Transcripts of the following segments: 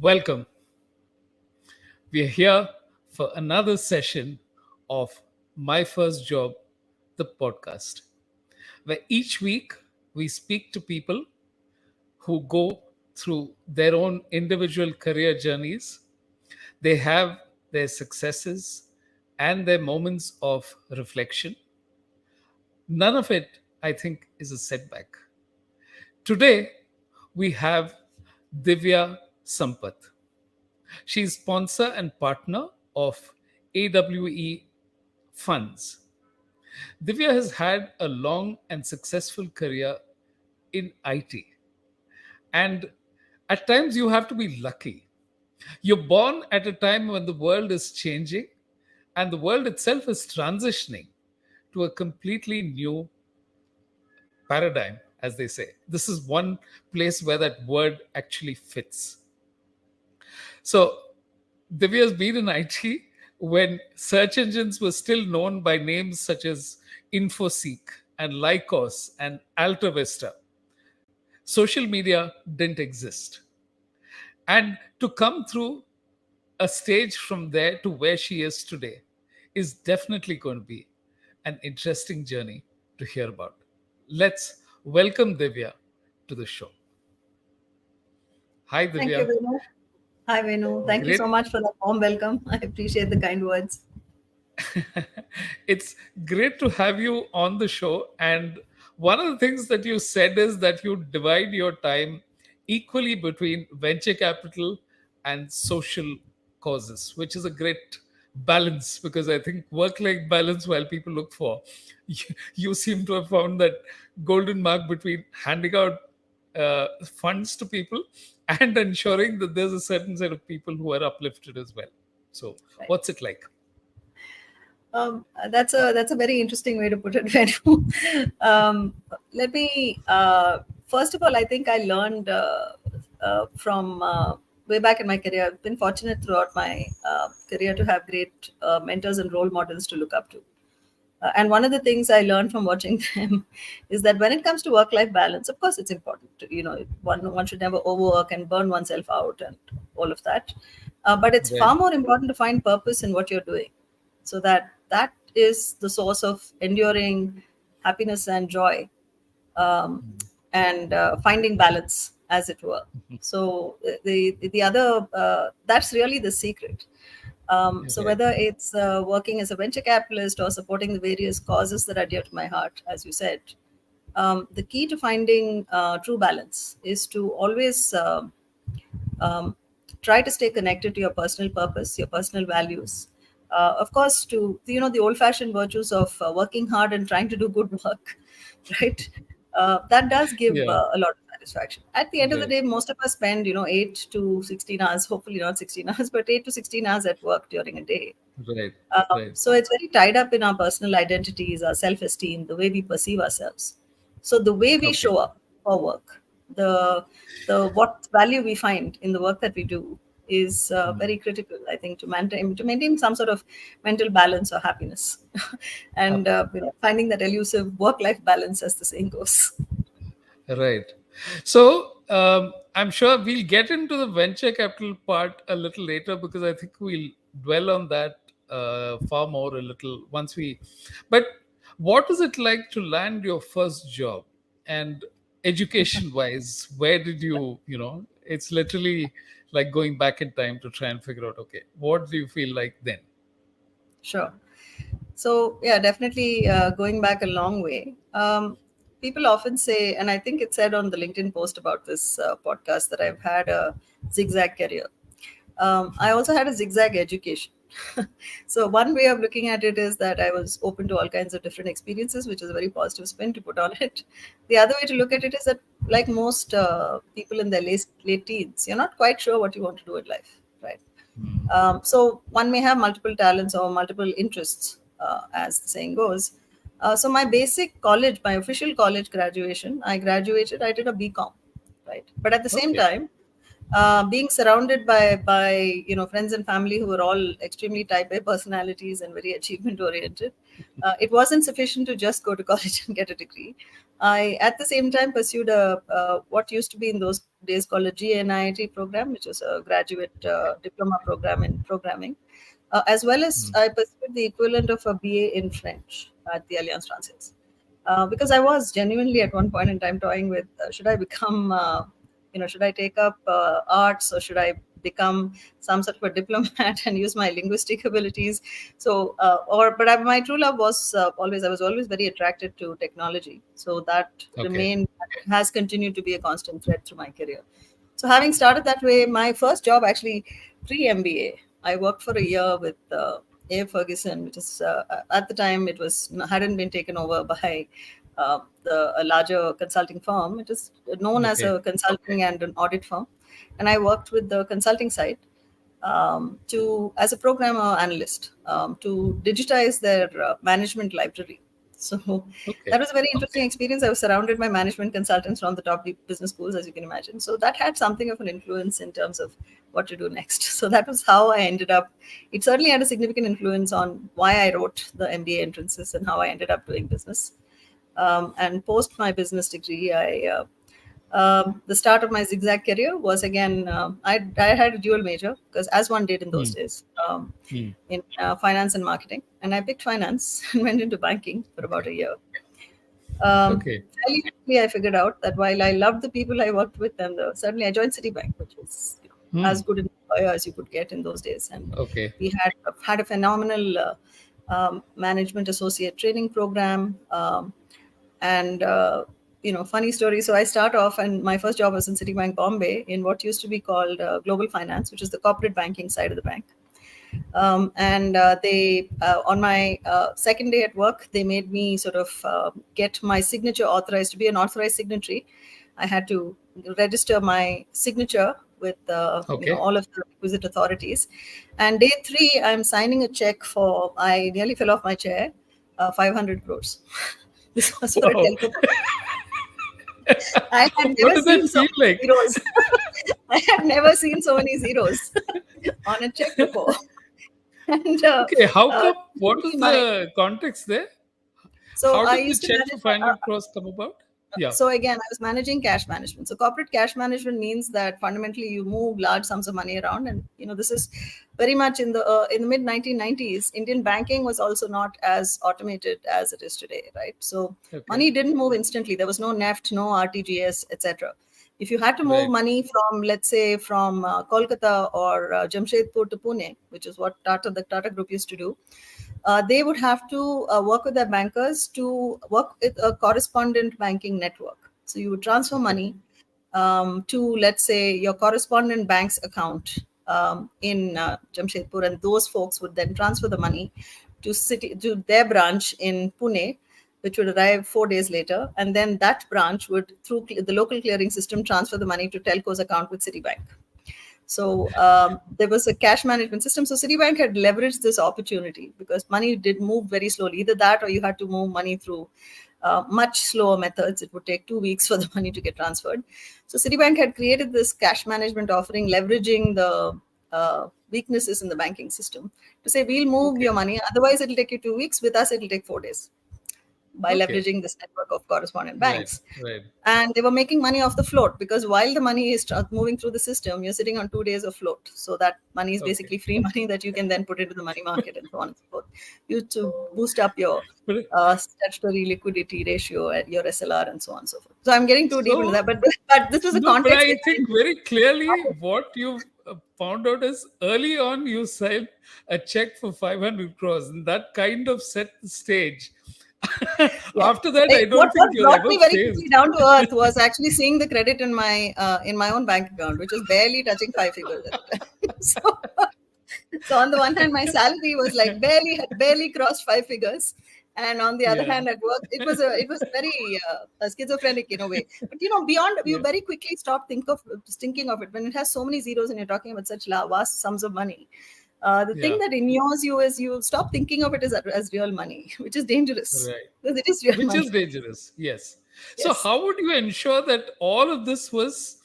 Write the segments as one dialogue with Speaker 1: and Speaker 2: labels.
Speaker 1: Welcome. We are here for another session of My First Job, the podcast, where each week we speak to people who go through their own individual career journeys. They have their successes and their moments of reflection. None of it, I think, is a setback. Today, we have Divya Sampath. She's sponsor and partner of AWE Funds. Divya has had a long and successful career in IT. And at times you have to be lucky. You're born at a time when the world is changing and the world itself is transitioning to a completely new paradigm, as they say. This is one place where that word actually fits. So, Divya has been in IT when search engines were still known by names such as InfoSeek and Lycos and Alta Vista. Social media didn't exist. And to come through a stage from there to where she is today is definitely going to be an interesting journey to hear about. Let's welcome Divya to the show. Hi,
Speaker 2: Thank you,
Speaker 1: Divya.
Speaker 2: Venu. Hi, Venu. Thank you
Speaker 1: Great.
Speaker 2: so much for the warm welcome. I appreciate the kind words.
Speaker 1: It's great to have you on the show. And one of the things that you said is that you divide your time equally between venture capital and social causes, which is a great balance because I think work life balance, while people look for, you seem to have found that golden mark between handing out funds to people and ensuring that there's a certain set of people who are uplifted as well. So,
Speaker 2: Right.
Speaker 1: what's it like?
Speaker 2: That's a very interesting way to put it, Venu. Let me first of all, I think I learned from way back in my career. I've been fortunate throughout my career to have great mentors and role models to look up to. And one of the things I learned from watching them is that when it comes to work-life balance, of course, it's important. One should never overwork and burn oneself out and all of that. But it's
Speaker 1: Right.
Speaker 2: far more important to find purpose in what you're doing, so that is the source of enduring happiness and joy, um, and finding balance, as it were. So the other that's really the secret. So
Speaker 1: Right.
Speaker 2: whether it's working as a venture capitalist or supporting the various causes that are dear to my heart, as you said, the key to finding true balance is to always um, try to stay connected to your personal purpose, your personal values. Of course, to the old-fashioned virtues of working hard and trying to do good work, right? That does give
Speaker 1: Yeah.
Speaker 2: a lot of satisfaction. At the end of the
Speaker 1: Right.
Speaker 2: day, most of us spend 8 to 16 hours, hopefully not 16 hours, but 8 to 16 hours at work during a day.
Speaker 1: Right. Right.
Speaker 2: So it's very tied up in our personal identities, our self-esteem, the way we perceive ourselves. So the way we
Speaker 1: Okay.
Speaker 2: show up for work, the what value we find in the work that we do is very critical, I think, to maintain some sort of mental balance or happiness, and
Speaker 1: Up.
Speaker 2: finding that elusive work-life balance, as the saying goes.
Speaker 1: Right. So I'm sure we'll get into the venture capital part a little later because I think we'll dwell on that far more a little once we. But what is it like to land your first job? And education wise, where did it's literally like going back in time to try and figure out, okay, what do you feel like then?
Speaker 2: Sure. So yeah, definitely going back a long way. People often say, and I think it said on the LinkedIn post about this podcast, that I've had a zigzag career. I also had a zigzag education. So one way of looking at it is that I was open to all kinds of different experiences, which is a very positive spin to put on it. The other way to look at it is that, like most people in their late teens, you're not quite sure what you want to do in life, right? So one may have multiple talents or multiple interests, as the saying goes. So my basic college, my official college graduation, I did a BCom, right? But at the same
Speaker 1: Okay.
Speaker 2: time, being surrounded by friends and family who were all extremely type A personalities and very achievement oriented, it wasn't sufficient to just go to college and get a degree. I at the same time pursued a what used to be in those days called a GNIT program, which was a graduate diploma program in programming, as well as I pursued the equivalent of a BA in French at the Alliance Française. Because I was genuinely at one point in time toying with should I become, should I take up arts, or should I become some sort of a diplomat and use my linguistic abilities? So, my true love was I was always very attracted to technology. So that
Speaker 1: Okay.
Speaker 2: has continued to be a constant thread through my career. So having started that way, my first job actually pre-MBA, I worked for a year with A. Ferguson, which is at the time it was hadn't been taken over by a larger consulting firm. It is known as
Speaker 1: Okay.
Speaker 2: a consulting and an audit firm, and I worked with the consulting side to as a programmer analyst to digitize their management library. So that
Speaker 1: Okay.
Speaker 2: was a very interesting experience. I was surrounded by management consultants from the top business schools, as you can imagine. So that had something of an influence in terms of what to do next. So that was how I ended up. It certainly had a significant influence on why I wrote the MBA entrances and how I ended up doing business. And post my business degree, the start of my zigzag career was again, I had a dual major because as one did in those
Speaker 1: Hmm.
Speaker 2: days,
Speaker 1: Hmm.
Speaker 2: in finance and marketing. And I picked finance and went into banking for about
Speaker 1: Okay.
Speaker 2: a year. Um,
Speaker 1: Okay.
Speaker 2: Fairly quickly, I figured out that while I loved the people I worked with, and certainly I joined Citibank, which was
Speaker 1: Hmm.
Speaker 2: as good an employer as you could get in those days. And
Speaker 1: Okay.
Speaker 2: we had a phenomenal management associate training program. And funny story. So I start off, and my first job was in Citibank Bombay in what used to be called Global Finance, which is the corporate banking side of the bank. And they on my second day at work, they made me sort of get my signature authorized to be an authorized signatory. I had to register my signature with
Speaker 1: Okay.
Speaker 2: all of the requisite authorities. And day three, I'm signing a check for, I nearly fell off my chair, 500 crores. This was for a
Speaker 1: Wow.
Speaker 2: telco. I had
Speaker 1: What
Speaker 2: never
Speaker 1: does that
Speaker 2: seen so
Speaker 1: feel
Speaker 2: many
Speaker 1: like?
Speaker 2: zeros. I had never seen so many zeros on a check before. And
Speaker 1: Okay. How come? What
Speaker 2: definitely
Speaker 1: is
Speaker 2: my
Speaker 1: the context there?
Speaker 2: so
Speaker 1: How
Speaker 2: I
Speaker 1: did the
Speaker 2: used to
Speaker 1: check for
Speaker 2: manage.
Speaker 1: 500 crores come about? Yeah.
Speaker 2: So again, I was managing cash management. So corporate cash management means that fundamentally you move large sums of money around, and this is very much in the mid 1990s. Indian banking was also not as automated as it is today, right? So
Speaker 1: Okay.
Speaker 2: money didn't move instantly. There was no NEFT, no RTGS, etc. If you had to move
Speaker 1: Right.
Speaker 2: money from, let's say, from Kolkata or Jamshedpur to Pune, which is what the Tata Group used to do, they would have to work with their bankers to work with a correspondent banking network. So you would transfer
Speaker 1: Okay.
Speaker 2: money to, let's say, your correspondent bank's account in Jamshedpur, and those folks would then transfer the money to their branch in Pune, which would arrive 4 days later, and then that branch would, through the local clearing system, transfer the money to Telco's account with Citibank. So there was a cash management system. So Citibank had leveraged this opportunity because money did move very slowly. Either that, or you had to move money through much slower methods. It would take 2 weeks for the money to get transferred. So Citibank had created this cash management offering, leveraging the weaknesses in the banking system to say, we'll move
Speaker 1: Okay.
Speaker 2: your money. Otherwise, it'll take you 2 weeks. With us, it'll take 4 days, by
Speaker 1: Okay.
Speaker 2: leveraging this network of correspondent
Speaker 1: Right.
Speaker 2: banks.
Speaker 1: Right.
Speaker 2: And they were making money off the float, because while the money is moving through the system, you're sitting on 2 days of float. So that money is
Speaker 1: Okay.
Speaker 2: basically free money that you can then put into the money market and so on and so forth. You to boost up your
Speaker 1: But
Speaker 2: statutory liquidity ratio at your SLR and so on and so forth. So I'm getting too deep into
Speaker 1: so
Speaker 2: that, but this was a
Speaker 1: no, but
Speaker 2: context
Speaker 1: I think
Speaker 2: behind.
Speaker 1: very clearly what you found out is early on you signed a check for 500 crores, and that kind of set the stage.
Speaker 2: Yeah.
Speaker 1: After that,
Speaker 2: Hey,
Speaker 1: I
Speaker 2: what
Speaker 1: don't think
Speaker 2: what
Speaker 1: you're
Speaker 2: brought
Speaker 1: ever
Speaker 2: me very quickly
Speaker 1: phased.
Speaker 2: down to earth was actually seeing the credit in my own bank account, which was barely touching five figures at the time. So on the one hand, my salary was like barely crossed five figures, and on the other
Speaker 1: Yeah.
Speaker 2: hand, at work, it was very schizophrenic in a way. But beyond, you
Speaker 1: Yeah.
Speaker 2: very quickly stop thinking of it when it has so many zeros and you're talking about such vast sums of money. The thing
Speaker 1: Yeah.
Speaker 2: that inures you is you stop thinking of it as real money, which is dangerous
Speaker 1: Right.
Speaker 2: because it is real
Speaker 1: Which is
Speaker 2: money.
Speaker 1: dangerous. Yes. So,
Speaker 2: Yes.
Speaker 1: how would you ensure that all of this was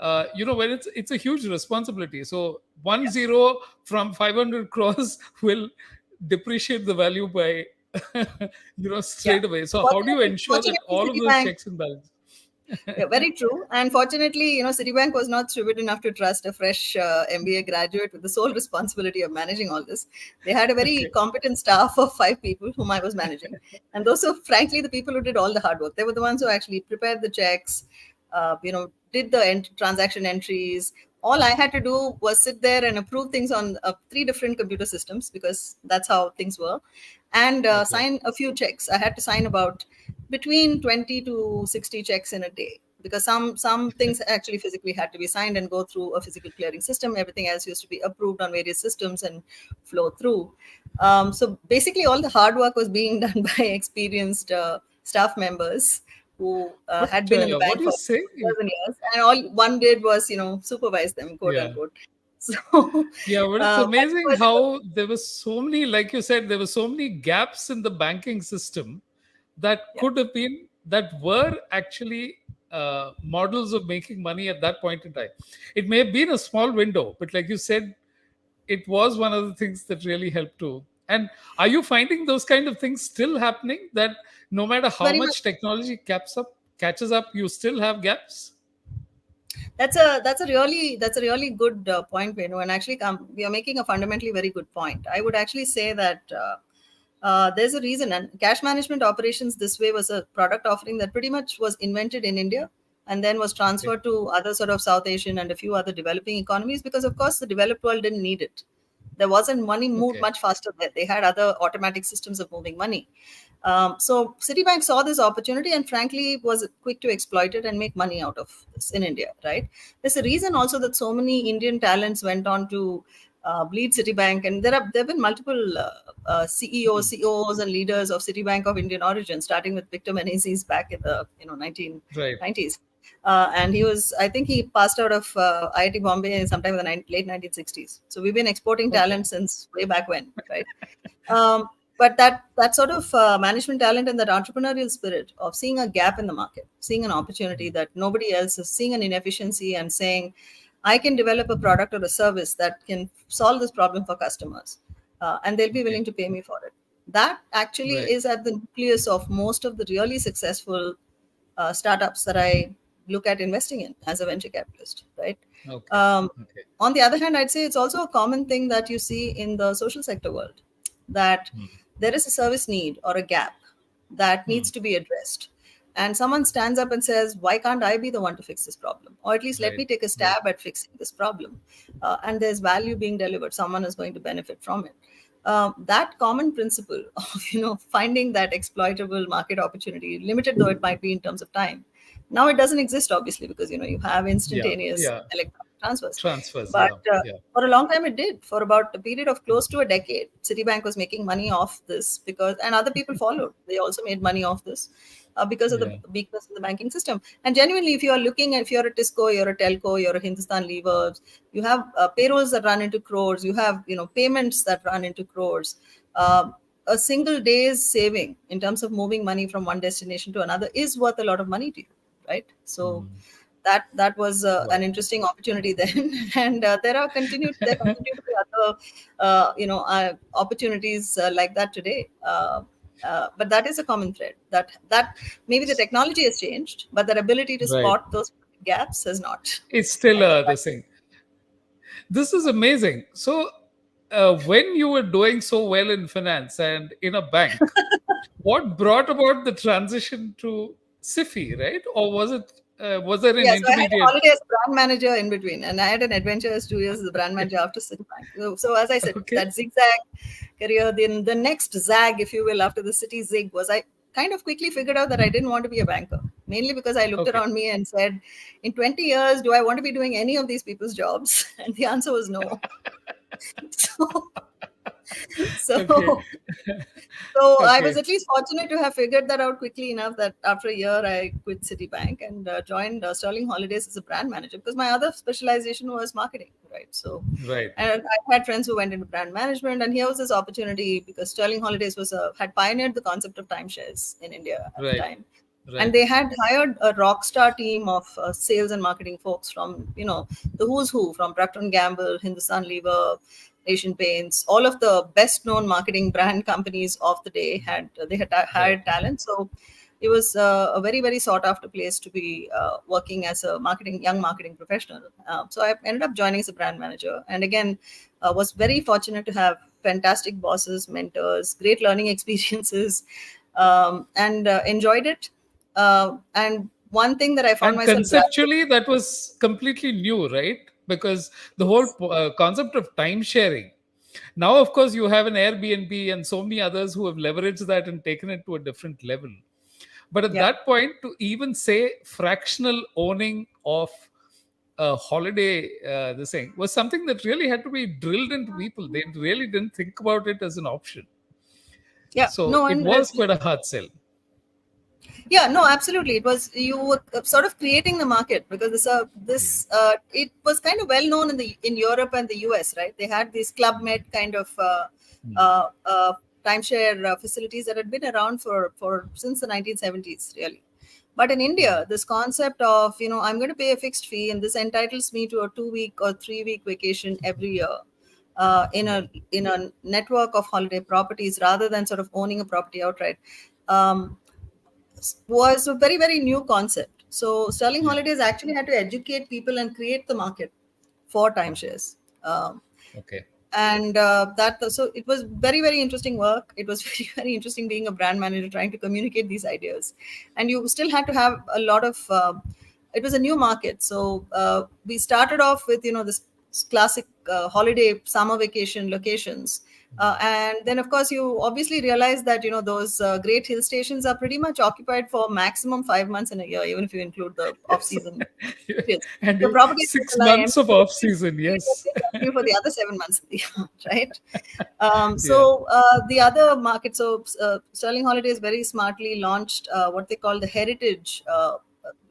Speaker 1: when it's a huge responsibility. So one zero from 500 crores will depreciate the value by
Speaker 2: Yeah.
Speaker 1: straight away. So how do you
Speaker 2: Fortunately,
Speaker 1: ensure that
Speaker 2: fortunately,
Speaker 1: all of those
Speaker 2: Citibank.
Speaker 1: checks and balances?
Speaker 2: Yeah, very true. And fortunately, Citibank was not stupid enough to trust a fresh MBA graduate with the sole responsibility of managing all this. They had a very
Speaker 1: Okay.
Speaker 2: competent staff of 5 people whom I was managing. And those are, frankly, the people who did all the hard work. They were the ones who actually prepared the checks, did the transaction entries. All I had to do was sit there and approve things on 3 different computer systems, because that's how things were, and
Speaker 1: Okay.
Speaker 2: sign a few checks. I had to sign about between 20 to 60 checks in a day, because some things actually physically had to be signed and go through a physical clearing system. Everything else used to be approved on various systems and flow through. So basically, all the hard work was being done by experienced staff members who
Speaker 1: But
Speaker 2: had been in the
Speaker 1: what
Speaker 2: bank
Speaker 1: you
Speaker 2: for
Speaker 1: say?
Speaker 2: years and years, and all one did was supervise them, quote
Speaker 1: Yeah.
Speaker 2: unquote. So
Speaker 1: Yeah, but it's
Speaker 2: but it
Speaker 1: amazing
Speaker 2: was,
Speaker 1: how there were so many, like you said, there were so many gaps in the banking system that
Speaker 2: yeah,
Speaker 1: could have been, that were actually models of making money at that point in time. It may have been a small window, but like you said, it was one of the things that really helped too. And are you finding those kind of things still happening? That no matter how
Speaker 2: very much.
Speaker 1: much technology catches up, you still have gaps?
Speaker 2: That's a really good point, Venu, and actually we are making a fundamentally very good point. I would actually say that there's a reason, and cash management operations this way was a product offering that pretty much was invented in India and then was
Speaker 1: Okay.
Speaker 2: transferred to other sort of South Asian and a few other developing economies, because of course the developed world didn't need it. There wasn't money moved
Speaker 1: Okay.
Speaker 2: much faster there. They had other automatic systems of moving money. So Citibank saw this opportunity and frankly was quick to exploit it and make money out of this in India, right? There's a reason also that so many Indian talents went on to bleed Citibank, and there have been multiple CEOs, COOs, and leaders of Citibank of Indian origin, starting with Victor Menezes back in the
Speaker 1: Right.
Speaker 2: 1990s. And I think he passed out of IIT Bombay sometime in the late 1960s. So we've been exporting
Speaker 1: Okay.
Speaker 2: talent since way back when, right? But that sort of management talent and that entrepreneurial spirit of seeing a gap in the market, seeing an opportunity that nobody else is seeing, an inefficiency, and saying, I can develop a product or a service that can solve this problem for customers, and they'll be
Speaker 1: Okay.
Speaker 2: willing to pay me for it. That actually
Speaker 1: Right.
Speaker 2: is at the nucleus of most of the really successful startups that I look at investing in as a venture capitalist, right?
Speaker 1: Okay.
Speaker 2: Um,
Speaker 1: Okay.
Speaker 2: on the other hand, I'd say it's also a common thing that you see in the social sector world, that there is a service need or a gap that
Speaker 1: Hmm.
Speaker 2: needs to be addressed. And someone stands up and says, why can't I be the one to fix this problem? Or at least let
Speaker 1: Right.
Speaker 2: me take a
Speaker 1: Right.
Speaker 2: stab at fixing this problem. And there's value being delivered. Someone is going to benefit from it. That common principle of finding that exploitable market opportunity, limited though it might be in terms of time, now it doesn't exist, obviously, because you have
Speaker 1: Yeah.
Speaker 2: instantaneous
Speaker 1: Yeah.
Speaker 2: electronic transfers.
Speaker 1: Transfers.
Speaker 2: But
Speaker 1: Yeah. Yeah.
Speaker 2: for a long time it did. For about a period of close to a decade, Citibank was making money off this, because and other people followed. They also made money off this, because of the
Speaker 1: Yeah.
Speaker 2: weakness in the banking system. And genuinely, if you're a Tisco, you're a Telco, you're a Hindustan Levers, you have payrolls that run into crores, you have payments that run into crores. A single day's saving in terms of moving money from one destination to another is worth a lot of money to you, right? So that was an
Speaker 1: Wow.
Speaker 2: interesting opportunity then. And there continue to be other opportunities like that today. But that is a common thread, that maybe the technology has changed, but their ability to
Speaker 1: Right.
Speaker 2: spot those gaps has not.
Speaker 1: It's still
Speaker 2: And
Speaker 1: the same. This is amazing. So, when you were doing so well in finance and in a bank, what brought about the transition to Sifi, right? Or was there an
Speaker 2: yeah, so I had a
Speaker 1: intermediate?
Speaker 2: holiday as brand manager in between, and I had an adventure as 2 years as a brand manager after Citibank. So as I said,
Speaker 1: Okay.
Speaker 2: that zigzag career, then the next zag, if you will, after the city zig, was I kind of quickly figured out that I didn't want to be a banker, mainly because I looked
Speaker 1: Okay.
Speaker 2: around me and said, in 20 years, do I want to be doing any of these people's jobs? And the answer was no. So,
Speaker 1: Okay.
Speaker 2: so So I was
Speaker 1: Okay.
Speaker 2: at least fortunate to have figured that out quickly enough that after a year I quit Citibank and joined Sterling Holidays as a brand manager, because my other specialization was marketing, right? So,
Speaker 1: Right.
Speaker 2: and I had friends who went into brand management, and here was this opportunity because Sterling Holidays had pioneered the concept of timeshares in India at the
Speaker 1: Right.
Speaker 2: time. And
Speaker 1: Right.
Speaker 2: they had hired a rock star team of sales and marketing folks from, the who's who, from Procter and Gamble, Hindustan Lever, Asian Paints, all of the best known marketing brand companies of the day had
Speaker 1: Right.
Speaker 2: hired talent. So it was a very, very sought after place to be working as a young marketing professional. So I ended up joining as a brand manager, and again was very fortunate to have fantastic bosses, mentors, great learning experiences, and enjoyed it. And one thing that I found
Speaker 1: And
Speaker 2: myself gravitating.
Speaker 1: conceptually, that was completely new, right? Because the whole concept of time sharing. Now, of course, you have an Airbnb and so many others who have leveraged that and taken it to a different level. But at
Speaker 2: Yeah,
Speaker 1: that point, to even say fractional owning of a holiday, this thing was something that really had to be drilled into people. They really didn't think about it as an option.
Speaker 2: yeah,
Speaker 1: So
Speaker 2: no,
Speaker 1: it
Speaker 2: and
Speaker 1: was quite a hard sell.
Speaker 2: yeah, no, absolutely. It was, you were sort of creating the market, because
Speaker 1: Yeah.
Speaker 2: it was kind of well known in Europe and the US, right? They had these Club Med kind of
Speaker 1: Hmm.
Speaker 2: uh, uh, timeshare facilities that had been around for since the 1970s, really. But in
Speaker 1: Hmm.
Speaker 2: India, this concept of, I'm going to pay a fixed fee and this entitles me to a 2 week or 3 week vacation every year,
Speaker 1: Right.
Speaker 2: in a network of holiday properties, rather than sort of owning a property outright. Um, was a very, very new concept. So Sterling
Speaker 1: Yeah.
Speaker 2: Holidays actually had to educate people and create the market for timeshares.
Speaker 1: Okay.
Speaker 2: And that so it was very, very interesting work. It was very, very interesting being a brand manager trying to communicate these ideas, and you still had to have a lot of it was a new market. So we started off with, this classic holiday summer vacation locations, and then of course you obviously realize that, those great hill stations are pretty much occupied for maximum 5 months in a year, even if you include the off
Speaker 1: Yes.
Speaker 2: season periods.
Speaker 1: And
Speaker 2: The properties will
Speaker 1: 6
Speaker 2: lie
Speaker 1: months
Speaker 2: empty
Speaker 1: of
Speaker 2: for
Speaker 1: off
Speaker 2: the
Speaker 1: season.
Speaker 2: period that
Speaker 1: Yes.
Speaker 2: they continue for the other 7 months of the year, right?
Speaker 1: Yeah.
Speaker 2: The other market, so Sterling Holidays very smartly launched what they call the heritage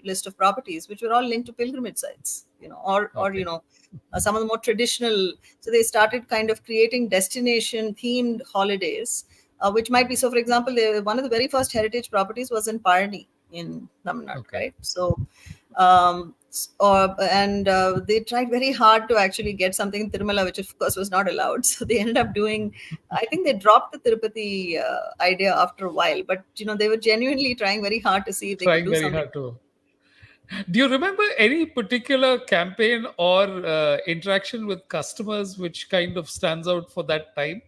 Speaker 2: list of properties, which were all linked to pilgrimage sites, or
Speaker 1: Okay.
Speaker 2: some of the more traditional. So they started kind of creating destination themed holidays, which might be, so. For example, one of the very first heritage properties was in Parni in Tamil Nadu,
Speaker 1: Okay.
Speaker 2: right? So and they tried very hard to actually get something in Tirumala, which of course was not allowed. So they ended up doing, I think they dropped the Tirupati idea after a while, but they were genuinely trying very hard to see if they could
Speaker 1: Trying
Speaker 2: do
Speaker 1: very
Speaker 2: something.
Speaker 1: hard to. Do you remember any particular campaign or interaction with customers which kind of stands out for that time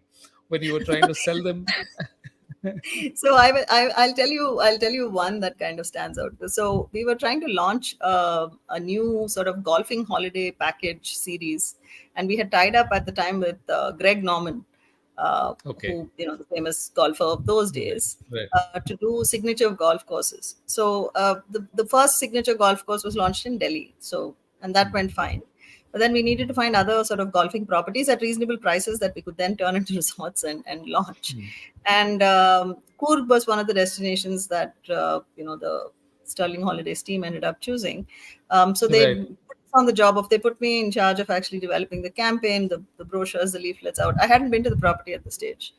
Speaker 1: when you were trying to sell them?
Speaker 2: So I'll tell you one that kind of stands out. So we were trying to launch a new sort of golfing holiday package series, and we had tied up at the time with Greg Norman,
Speaker 1: Okay.
Speaker 2: who, the famous golfer of those
Speaker 1: Right.
Speaker 2: days,
Speaker 1: Right.
Speaker 2: to do signature golf courses. So the first signature golf course was launched in Delhi. So, and that went fine. But then we needed to find other sort of golfing properties at reasonable prices that we could then turn into resorts and launch.
Speaker 1: Hmm.
Speaker 2: And Coorg was one of the destinations that the Sterling Holidays team ended up choosing. So they
Speaker 1: Right.
Speaker 2: put us on the job of, they put me in charge of actually developing the campaign, the brochures, the leaflets out. I hadn't been to the property at the stage,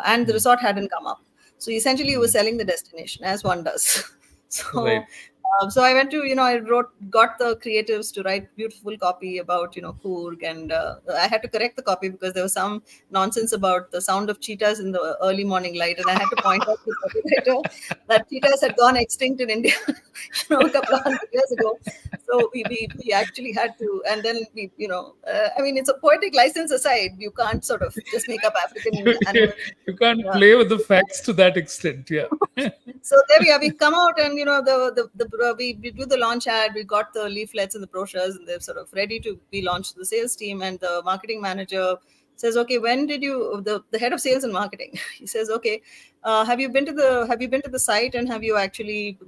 Speaker 2: and the
Speaker 1: Hmm.
Speaker 2: resort hadn't come up. So essentially, you were
Speaker 1: Hmm.
Speaker 2: selling the destination, as one does.
Speaker 1: Right.
Speaker 2: So so I went to, got the creatives to write beautiful copy about, Coorg, and I had to correct the copy because there was some nonsense about the sound of cheetahs in the early morning light, and I had to point out to the copywriter that cheetahs had gone extinct in India, a couple of hundred years ago. So we actually had to, and then I mean, it's a poetic license aside, you can't sort of just make up African
Speaker 1: you,
Speaker 2: animals.
Speaker 1: you can't
Speaker 2: Yeah.
Speaker 1: play with the facts to that extent. Yeah.
Speaker 2: So there we are. We come out, and we do the launch ad. We got the leaflets and the brochures, and they're sort of ready to be launched to the sales team. And the marketing manager says, "Okay, when did you?" The head of sales and marketing, he says, "Okay, have you been to the site, and have you actually,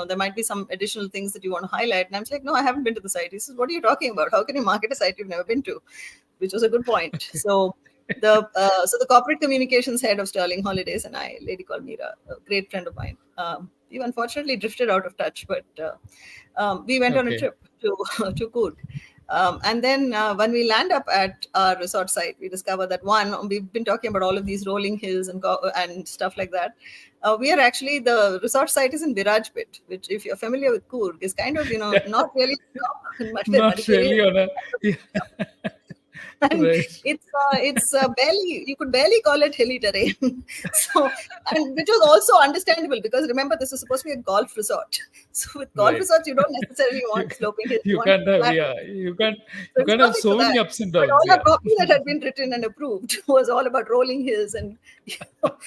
Speaker 2: there might be some additional things that you want to highlight?" And I'm like, "No, I haven't been to the site." He says, "What are you talking about? How can you market a site you've never been to?" Which was a good point. So the corporate communications head of Sterling Holidays and I, a lady called Meera, a great friend of mine, we unfortunately drifted out of touch, but we went on a
Speaker 1: Okay.
Speaker 2: trip to to Coorg. And then when we land up at our resort site, we discover that, one, we've been talking about all of these rolling hills and stuff like that. we are actually, the resort site is in Virajpet, which, if you're familiar with Coorg, is kind of,
Speaker 1: Yeah.
Speaker 2: not really top in
Speaker 1: Not
Speaker 2: Madikeri.
Speaker 1: really on a. Yeah.
Speaker 2: And
Speaker 1: Right.
Speaker 2: it's barely, you could barely call it hilly terrain. So, and which was also understandable, because remember, this is supposed to be a golf resort. So with golf
Speaker 1: Right.
Speaker 2: resorts, you don't necessarily
Speaker 1: You,
Speaker 2: want sloping hills, you
Speaker 1: you
Speaker 2: want
Speaker 1: can't have,
Speaker 2: flat.
Speaker 1: yeah,
Speaker 2: So
Speaker 1: you
Speaker 2: it was
Speaker 1: can't have
Speaker 2: perfect for
Speaker 1: so
Speaker 2: that.
Speaker 1: many ups and
Speaker 2: But
Speaker 1: downs.
Speaker 2: all our
Speaker 1: Yeah.
Speaker 2: copy that had been written and approved was all about rolling hills and, you know,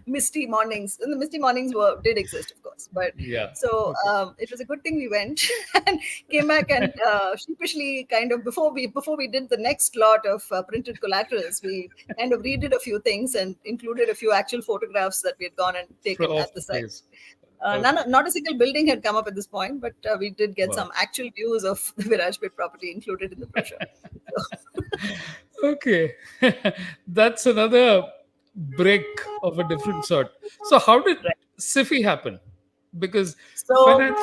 Speaker 2: misty mornings. And the misty mornings did exist, of course. But
Speaker 1: Yeah.
Speaker 2: so
Speaker 1: Okay.
Speaker 2: it was a good thing we went and came back, and sheepishly, kind of, before we did the next lot of printed collaterals, we kind of redid a few things and included a few actual photographs that we had gone and taken
Speaker 1: Off
Speaker 2: at
Speaker 1: the
Speaker 2: the site.
Speaker 1: place. Okay.
Speaker 2: Not a single building had come up at this point, but we did get
Speaker 1: Wow.
Speaker 2: some actual views of the Virajpet property included in the brochure. So,
Speaker 1: Okay. That's another break of a different sort. So, how did
Speaker 2: right.
Speaker 1: Sifi happen? Because
Speaker 2: So
Speaker 1: finance.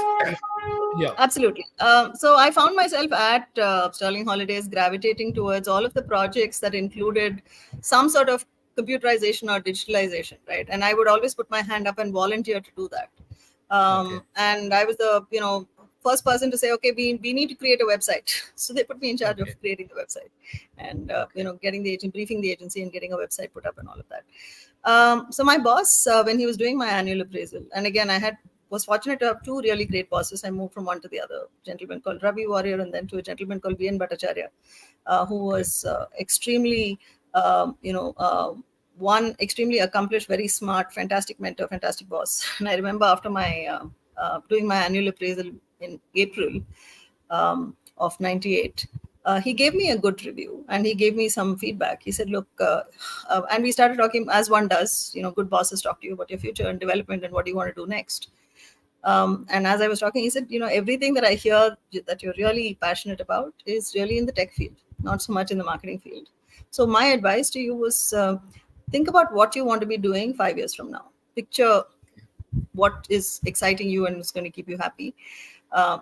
Speaker 1: Yeah.
Speaker 2: absolutely. So I found myself at Sterling Holidays gravitating towards all of the projects that included some sort of computerization or digitalization, right? And I would always put my hand up and volunteer to do that.
Speaker 1: Okay.
Speaker 2: And I was the, first person to say, okay, we need to create a website. So they put me in charge of
Speaker 1: Okay.
Speaker 2: creating the website, and
Speaker 1: Okay.
Speaker 2: getting the agent, briefing the agency, and getting a website put up and all of that. So my boss, when he was doing my annual appraisal, and again, was fortunate to have two really great bosses. I moved from one to the other. A gentleman called Ravi Warrior, and then to a gentleman called V.N. Bhattacharya, who
Speaker 1: Okay.
Speaker 2: was extremely, one extremely accomplished, very smart, fantastic mentor, fantastic boss. And I remember after my doing my annual appraisal in April of '98. He gave me a good review, and he gave me some feedback. He said, "Look," and we started talking as one does. Good bosses talk to you about your future and development and what you want to do next. And as I was talking, he said, everything that I hear that you're really passionate about is really in the tech field, not so much in the marketing field. So my advice to you was, think about what you want to be doing 5 years from now. Picture what is exciting you and is going to keep you happy,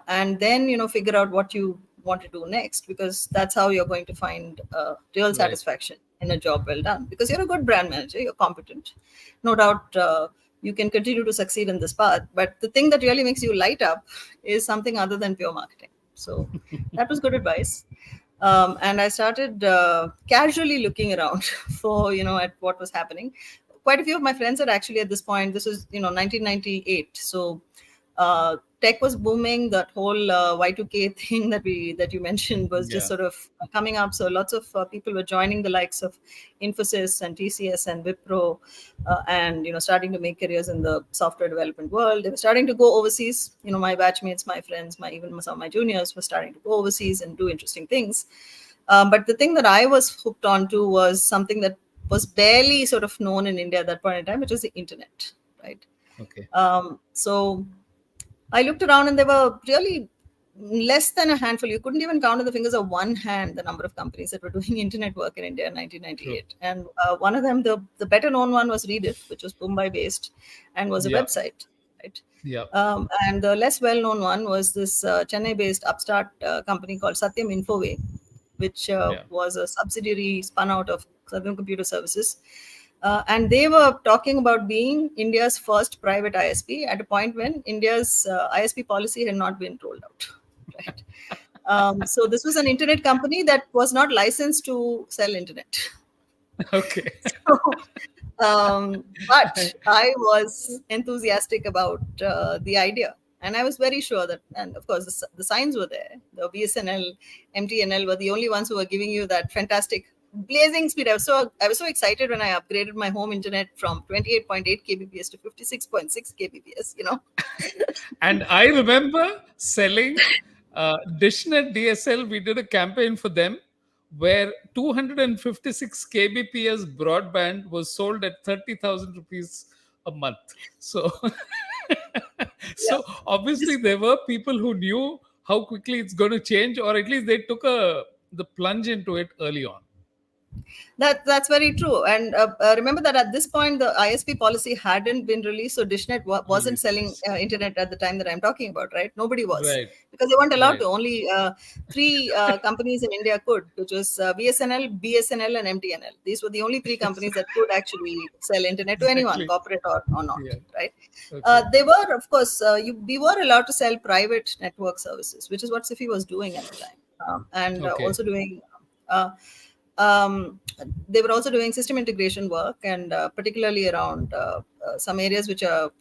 Speaker 2: and then figure out what you want to do next, because that's how you're going to find real
Speaker 1: Right.
Speaker 2: satisfaction in a job well done, because you're a good brand manager, you're competent, no doubt. You can continue to succeed in this path, but the thing that really makes you light up is something other than pure marketing. So that was good advice. And I started casually looking around for at what was happening. Quite a few of my friends had actually, at this point, this was 1998, so tech was booming. That whole Y2K thing that you mentioned was just
Speaker 1: Yeah.
Speaker 2: sort of coming up. So lots of people were joining the likes of Infosys and TCS and Wipro, and starting to make careers in the software development world. They were starting to go overseas. My batchmates, my friends, even some of my juniors were starting to go overseas and do interesting things. But the thing that I was hooked onto was something that was barely sort of known in India at that point in time, which was the internet, right?
Speaker 1: Okay.
Speaker 2: So I looked around, and there were really less than a handful. You couldn't even count on the fingers of one hand the number of companies that were doing internet work in India in
Speaker 1: True.
Speaker 2: 1998. And one of them, the better known one, was Rediff, which was Mumbai based and was a
Speaker 1: Yeah.
Speaker 2: website, right?
Speaker 1: Yeah.
Speaker 2: And the less well known one was this Chennai based upstart company called Satyam Infoway, which
Speaker 1: Yeah.
Speaker 2: was a subsidiary spun out of Satyam Computer Services. And they were talking about being India's first private ISP at a point when India's ISP policy had not been rolled out. Right. So this was an internet company that was not licensed to sell internet.
Speaker 1: Okay.
Speaker 2: So, but I was enthusiastic about the idea. And I was very sure that, and of course, the signs were there. The BSNL, MTNL were the only ones who were giving you that fantastic blazing speed. I was so excited when I upgraded my home internet from 28.8 kbps to 56.6 kbps.
Speaker 1: And I remember selling Dishnet DSL. We did a campaign for them where 256 kbps broadband was sold at 30,000 rupees a month. So,
Speaker 2: Yeah.
Speaker 1: so obviously
Speaker 2: This
Speaker 1: there were people who knew how quickly it's going to change, or at least they took the plunge into it early on.
Speaker 2: That's very true. And remember that at this point, the ISP policy hadn't been released, so Dishnet wasn't
Speaker 1: Release,
Speaker 2: selling
Speaker 1: yes.
Speaker 2: internet at the time that I'm talking about, right? Nobody was,
Speaker 1: Right,
Speaker 2: because they weren't allowed
Speaker 1: right.
Speaker 2: to. Only three companies in India could, which was BSNL, BSNL, and MTNL. These were the only three
Speaker 1: Yes,
Speaker 2: companies that could actually sell internet to anyone,
Speaker 1: exactly.
Speaker 2: corporate or not,
Speaker 1: Yeah.
Speaker 2: right?
Speaker 1: Okay.
Speaker 2: They were, of course, we were allowed to sell private network services, which is what Sifi was doing at the time, and
Speaker 1: Okay.
Speaker 2: also doing. Uh, um, they were also doing system integration work, and particularly around some areas which are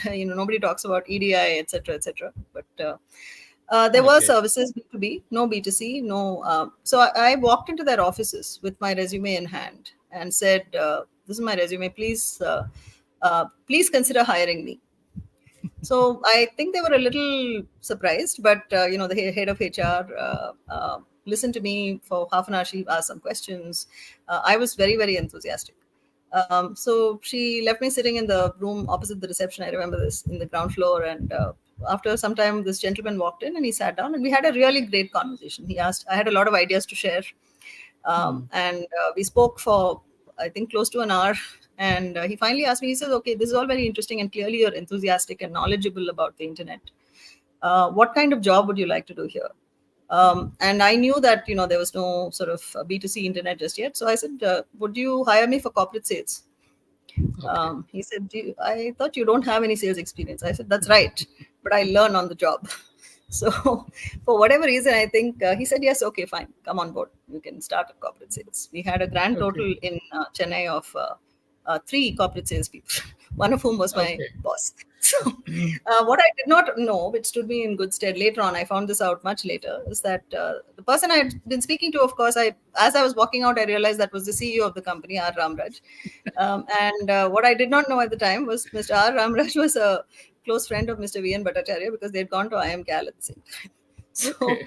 Speaker 2: nobody talks about, EDI, etc., etc. But there were
Speaker 1: Okay.
Speaker 2: services B2B, no B2C, no. So I walked into their offices with my resume in hand and said, "This is my resume. Please consider hiring me." So I think they were a little surprised, but the head of HR listened to me for half an hour. She asked some questions. I was very, very enthusiastic. So she left me sitting in the room opposite the reception. I remember this, in the ground floor. And after some time, this gentleman walked in and he sat down, and we had a really great conversation. He asked, I had a lot of ideas to share.
Speaker 1: Hmm.
Speaker 2: And we spoke for, I think, close to an hour. And he finally asked me, he says, "Okay, this is all very interesting, and clearly you're enthusiastic and knowledgeable about the internet. What kind of job would you like to do here?" And I knew that there was no sort of B2C internet just yet. So I said, "Would you hire me for corporate sales?"
Speaker 1: Okay.
Speaker 2: He said, "I thought you don't have any sales experience." I said, "That's right, but I learn on the job." So, for whatever reason, I think he said, "Yes, okay, fine, come on board. You can start at corporate sales." We had a grand
Speaker 1: Okay.
Speaker 2: total in Chennai of three corporate sales people, one of whom was my
Speaker 1: Okay.
Speaker 2: boss. So, what I did not know, which stood me in good stead later on, I found this out much later, is that the person I had been speaking to, of course, as I was walking out, I realized that was the CEO of the company, R. Ramraj. And what I did not know at the time was Mr. R. Ramraj was a close friend of Mr. V. N. Bhattacharya, because they'd gone to IM Cal at the same time. So,
Speaker 1: Okay.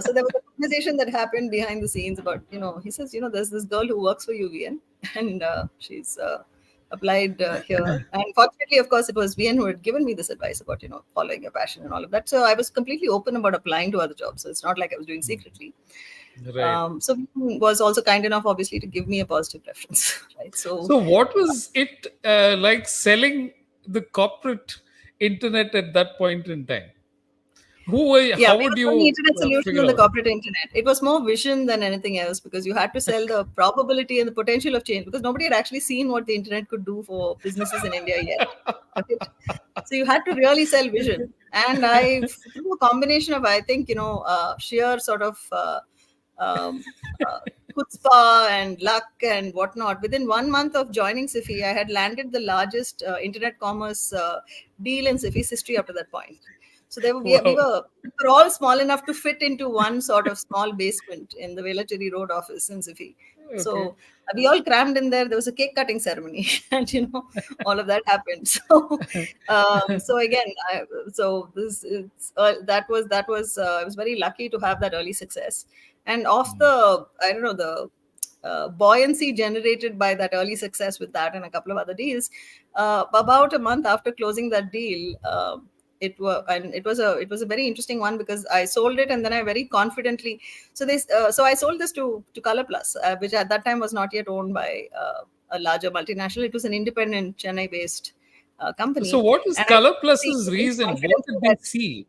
Speaker 2: so there was a conversation that happened behind the scenes about, he says, there's this girl who works for UVN, and she's applied here. And fortunately, of course, it was VN who had given me this advice about, following your passion and all of that. So I was completely open about applying to other jobs. So it's not like I was doing secretly.
Speaker 1: Right.
Speaker 2: So VN was also kind enough, obviously, to give me a positive reference, right? So
Speaker 1: So, what was it like selling the corporate internet at that point in time? Who were?
Speaker 2: yeah,
Speaker 1: How
Speaker 2: we
Speaker 1: would
Speaker 2: were selling
Speaker 1: you
Speaker 2: internet solutions
Speaker 1: figure
Speaker 2: on the
Speaker 1: out?
Speaker 2: corporate internet. It was more vision than anything else, because you had to sell the probability and the potential of change, because nobody had actually seen what the internet could do for businesses in India yet. Right? So you had to really sell
Speaker 1: Okay.
Speaker 2: vision. And I, through a combination of, I think, sheer sort of uh, chutzpah and luck and whatnot, within 1 month of joining Sifi, I had landed the largest internet commerce deal in Sifi's history up to that point. So there were,
Speaker 1: Wow.
Speaker 2: we were all small enough to fit into one sort of small basement in the Velachery Road office in Sifi.
Speaker 1: Okay.
Speaker 2: So we all crammed in there. There was a cake cutting ceremony, and all of that happened. So, so again, so this I was very lucky to have that early success, and off the, I don't know, the buoyancy generated by that early success with that and a couple of other deals. About a month after closing that deal, it was a very interesting one, because I sold it, and then I very confidently, so I sold this to ColorPlus, which at that time was not yet owned by a larger multinational. It was an independent Chennai based
Speaker 1: So,
Speaker 2: company,
Speaker 1: what is
Speaker 2: and I
Speaker 1: Color
Speaker 2: very,
Speaker 1: Plus's
Speaker 2: very
Speaker 1: reason? What
Speaker 2: confidently
Speaker 1: did they
Speaker 2: that,
Speaker 1: see?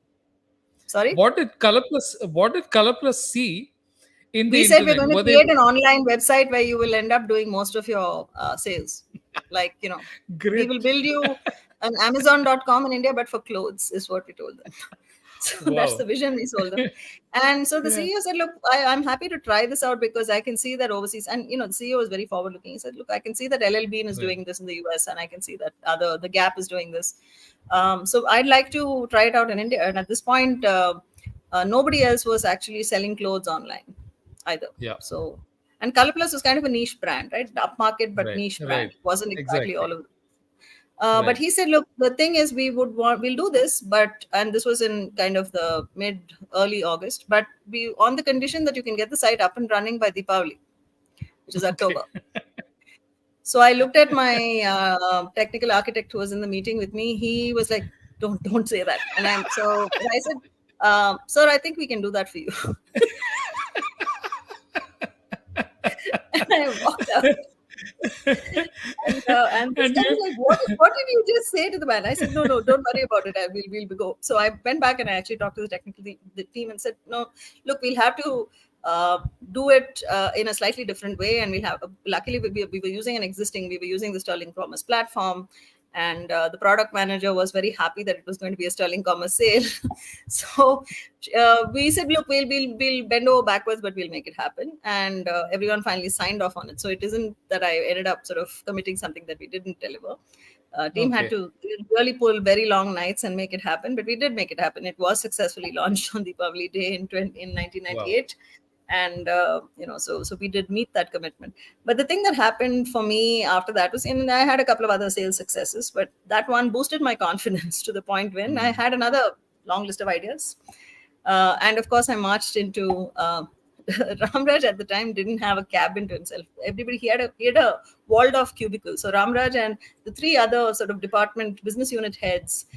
Speaker 2: sorry.
Speaker 1: What did Color Plus? What did Color Plus see in
Speaker 2: We
Speaker 1: the
Speaker 2: said we're
Speaker 1: internet?
Speaker 2: going to
Speaker 1: Were they
Speaker 2: create an online website where you will end up doing most of your sales. Like, we will
Speaker 1: great?
Speaker 2: build you an Amazon.com in India, but for clothes, is what we told them. So that's the
Speaker 1: Wow.
Speaker 2: vision we sold them. And so the
Speaker 1: Yeah.
Speaker 2: CEO said, "Look, I'm happy to try this out, because I can see that overseas." And the CEO was very forward looking. He said, "Look, I can see that LL Bean is
Speaker 1: Right.
Speaker 2: doing this in the US, and I can see that the Gap is doing this. So I'd like to try it out in India." And at this point, nobody else was actually selling clothes online either.
Speaker 1: Yeah.
Speaker 2: So, and ColorPlus was kind of a niche brand, right? Upmarket but
Speaker 1: Right.
Speaker 2: niche brand.
Speaker 1: Right.
Speaker 2: It wasn't exactly
Speaker 1: Exactly.
Speaker 2: all of. But
Speaker 1: Right.
Speaker 2: he said, "Look, the thing is, we'll do this, but," and this was in kind of the mid early August, "but we, on the condition that you can get the site up and running by Deepavali, which is
Speaker 1: Okay.
Speaker 2: October." So I looked at my technical architect who was in the meeting with me. He was like, "Don't say that." And I said, "Sir, I think we can do that for you." I walked out. And this
Speaker 1: And
Speaker 2: guy was like, what did you just say to the man? I said, no, don't worry about it. We'll go. So I went back and I actually talked to the technical the team and said, no, look, we'll have to do it in a slightly different way. And we'll have, luckily, we were using the Sterling Commerce platform. And the product manager was very happy that it was going to be a Sterling Commerce sale. So we said, look, we'll bend over backwards, but we'll make it happen. And everyone finally signed off on it. So it isn't that I ended up sort of committing something that we didn't deliver. Team had
Speaker 1: okay.
Speaker 2: to really pull very long nights and make it happen, but we did make it happen. It was successfully launched on Deepavali Day in
Speaker 1: Wow.
Speaker 2: 1998. And so we did meet that commitment. But the thing that happened for me after that was, and I had a couple of other sales successes, but that one boosted my confidence to the point when I had another long list of ideas. And of course, I marched into Ramraj at the time didn't have a cabin to himself. Everybody, he had a walled off cubicle. So Ramraj and the three other sort of department business unit heads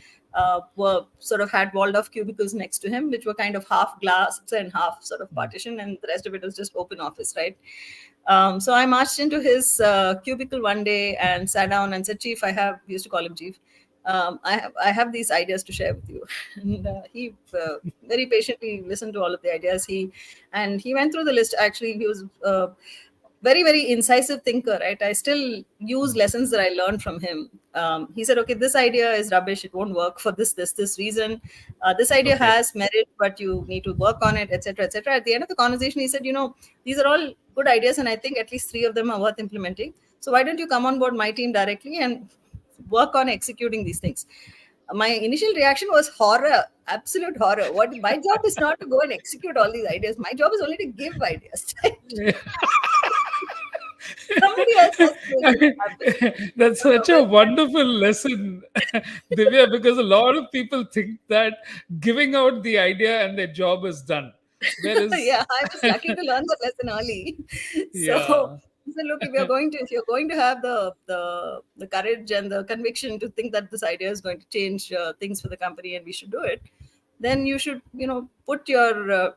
Speaker 2: were sort of had walled off cubicles next to him, which were kind of half glass and half sort of partition, and the rest of it was just open office, right? So I marched into his cubicle one day and sat down and said, Chief, we used to call him Chief. I have these ideas to share with you. And he very patiently listened to all of the ideas. He went through the list. Actually, he was very, very incisive thinker, right? I still use lessons that I learned from him. He said, okay, this idea is rubbish. It won't work for this reason. This idea
Speaker 1: Okay.
Speaker 2: has merit, but you need to work on it, etc., etc. At the end of the conversation, he said, these are all good ideas, and I think at least 3 of them are worth implementing. So why don't you come on board my team directly and work on executing these things? My initial reaction was horror, absolute horror. What my job is not to go and execute all these ideas. My job is only to give ideas. Right? Somebody else has to make it happen.
Speaker 1: That's such a
Speaker 2: But
Speaker 1: wonderful lesson, Divya, because a lot of people think that giving out the idea and their job is done. Whereas,
Speaker 2: yeah, I was lucky to learn that lesson early. So
Speaker 1: yeah.
Speaker 2: he said, look, if you're going to have the courage and the conviction to think that this idea is going to change things for the company and we should do it, then you should put your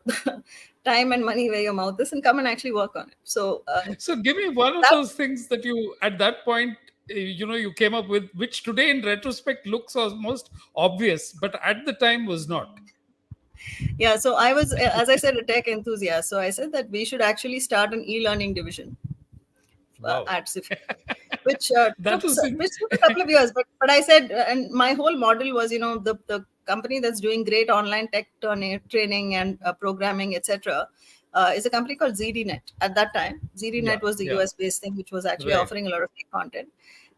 Speaker 2: time and money where your mouth is and come and actually work on it. So
Speaker 1: So give me one of
Speaker 2: that
Speaker 1: those things that you, at that point, you came up with, which today in retrospect looks almost obvious, but at the time was not.
Speaker 2: yeah, so I was, as I said, a tech enthusiast. So I said that we should actually start an e-learning division
Speaker 1: Wow.
Speaker 2: at Sifi, which
Speaker 1: That was in,
Speaker 2: which took a couple of years. But I said, and my whole model was, the company that's doing great online tech training and programming, etc. Is a company called ZDNet. At that time,
Speaker 1: yeah,
Speaker 2: ZDNet was the
Speaker 1: yeah,
Speaker 2: US based thing, which was actually
Speaker 1: right,
Speaker 2: offering a lot of tech content.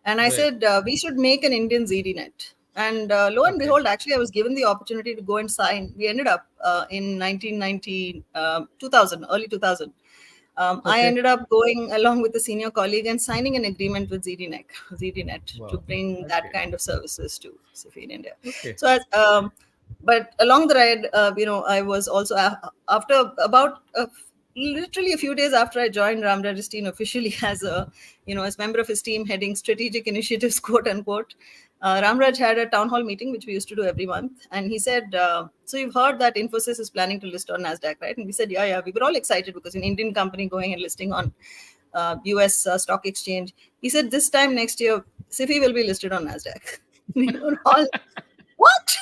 Speaker 2: And I
Speaker 1: right.
Speaker 2: said, we should make an Indian ZDNet. And lo and
Speaker 1: Okay.
Speaker 2: behold, actually, I was given the opportunity to go and sign. We ended up in 1990, 2000, early 2000. I
Speaker 1: Okay.
Speaker 2: ended up going along with a senior colleague and signing an agreement with ZDNet to
Speaker 1: Wow.
Speaker 2: bring that
Speaker 1: Okay.
Speaker 2: kind of services to Sifi in India.
Speaker 1: Okay.
Speaker 2: So, but along the ride, I was also after about literally a few days after I joined Ramraj's team officially as as member of his team heading strategic initiatives, quote unquote. Ramraj had a town hall meeting, which we used to do every month. And he said, so you've heard that Infosys is planning to list on NASDAQ, right? And we said, yeah. We were all excited because an Indian company going and listing on US stock exchange. He said, this time next year, Sifi will be listed on NASDAQ. We were all, what?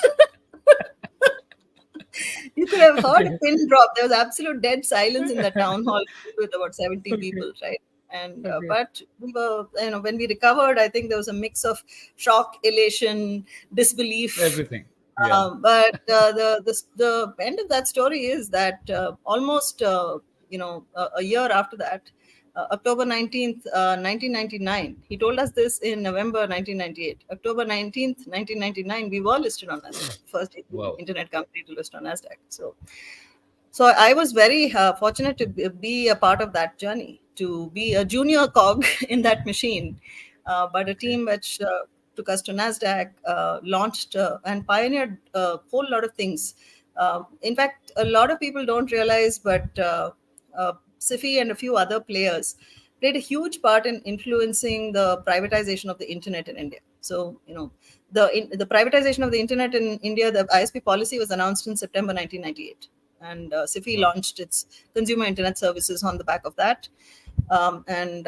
Speaker 2: You could have heard a
Speaker 1: Okay.
Speaker 2: pin drop. There was absolute dead silence in the town hall with about 70
Speaker 1: Okay.
Speaker 2: people, right? And
Speaker 1: Okay.
Speaker 2: but we were, when we recovered, I think there was a mix of shock, elation, disbelief.
Speaker 1: Everything. Yeah.
Speaker 2: But the end of that story is that almost a year after that, October 19th, 1999. He told us this in November 1998. October 19th, 1999, we were listed on NASDAQ, first
Speaker 1: Wow.
Speaker 2: internet company to list on NASDAQ. So I was very fortunate to be a part of that journey, to be a junior cog in that machine. But a
Speaker 1: Okay.
Speaker 2: team which took us to NASDAQ, launched and pioneered a whole lot of things. In fact, a lot of people don't realize, but Sifi and a few other players played a huge part in influencing the privatization of the internet in India. So, the privatization of the internet in India, the ISP policy was announced in September 1998. And Sifi
Speaker 1: Wow.
Speaker 2: launched its consumer internet services on the back of that. And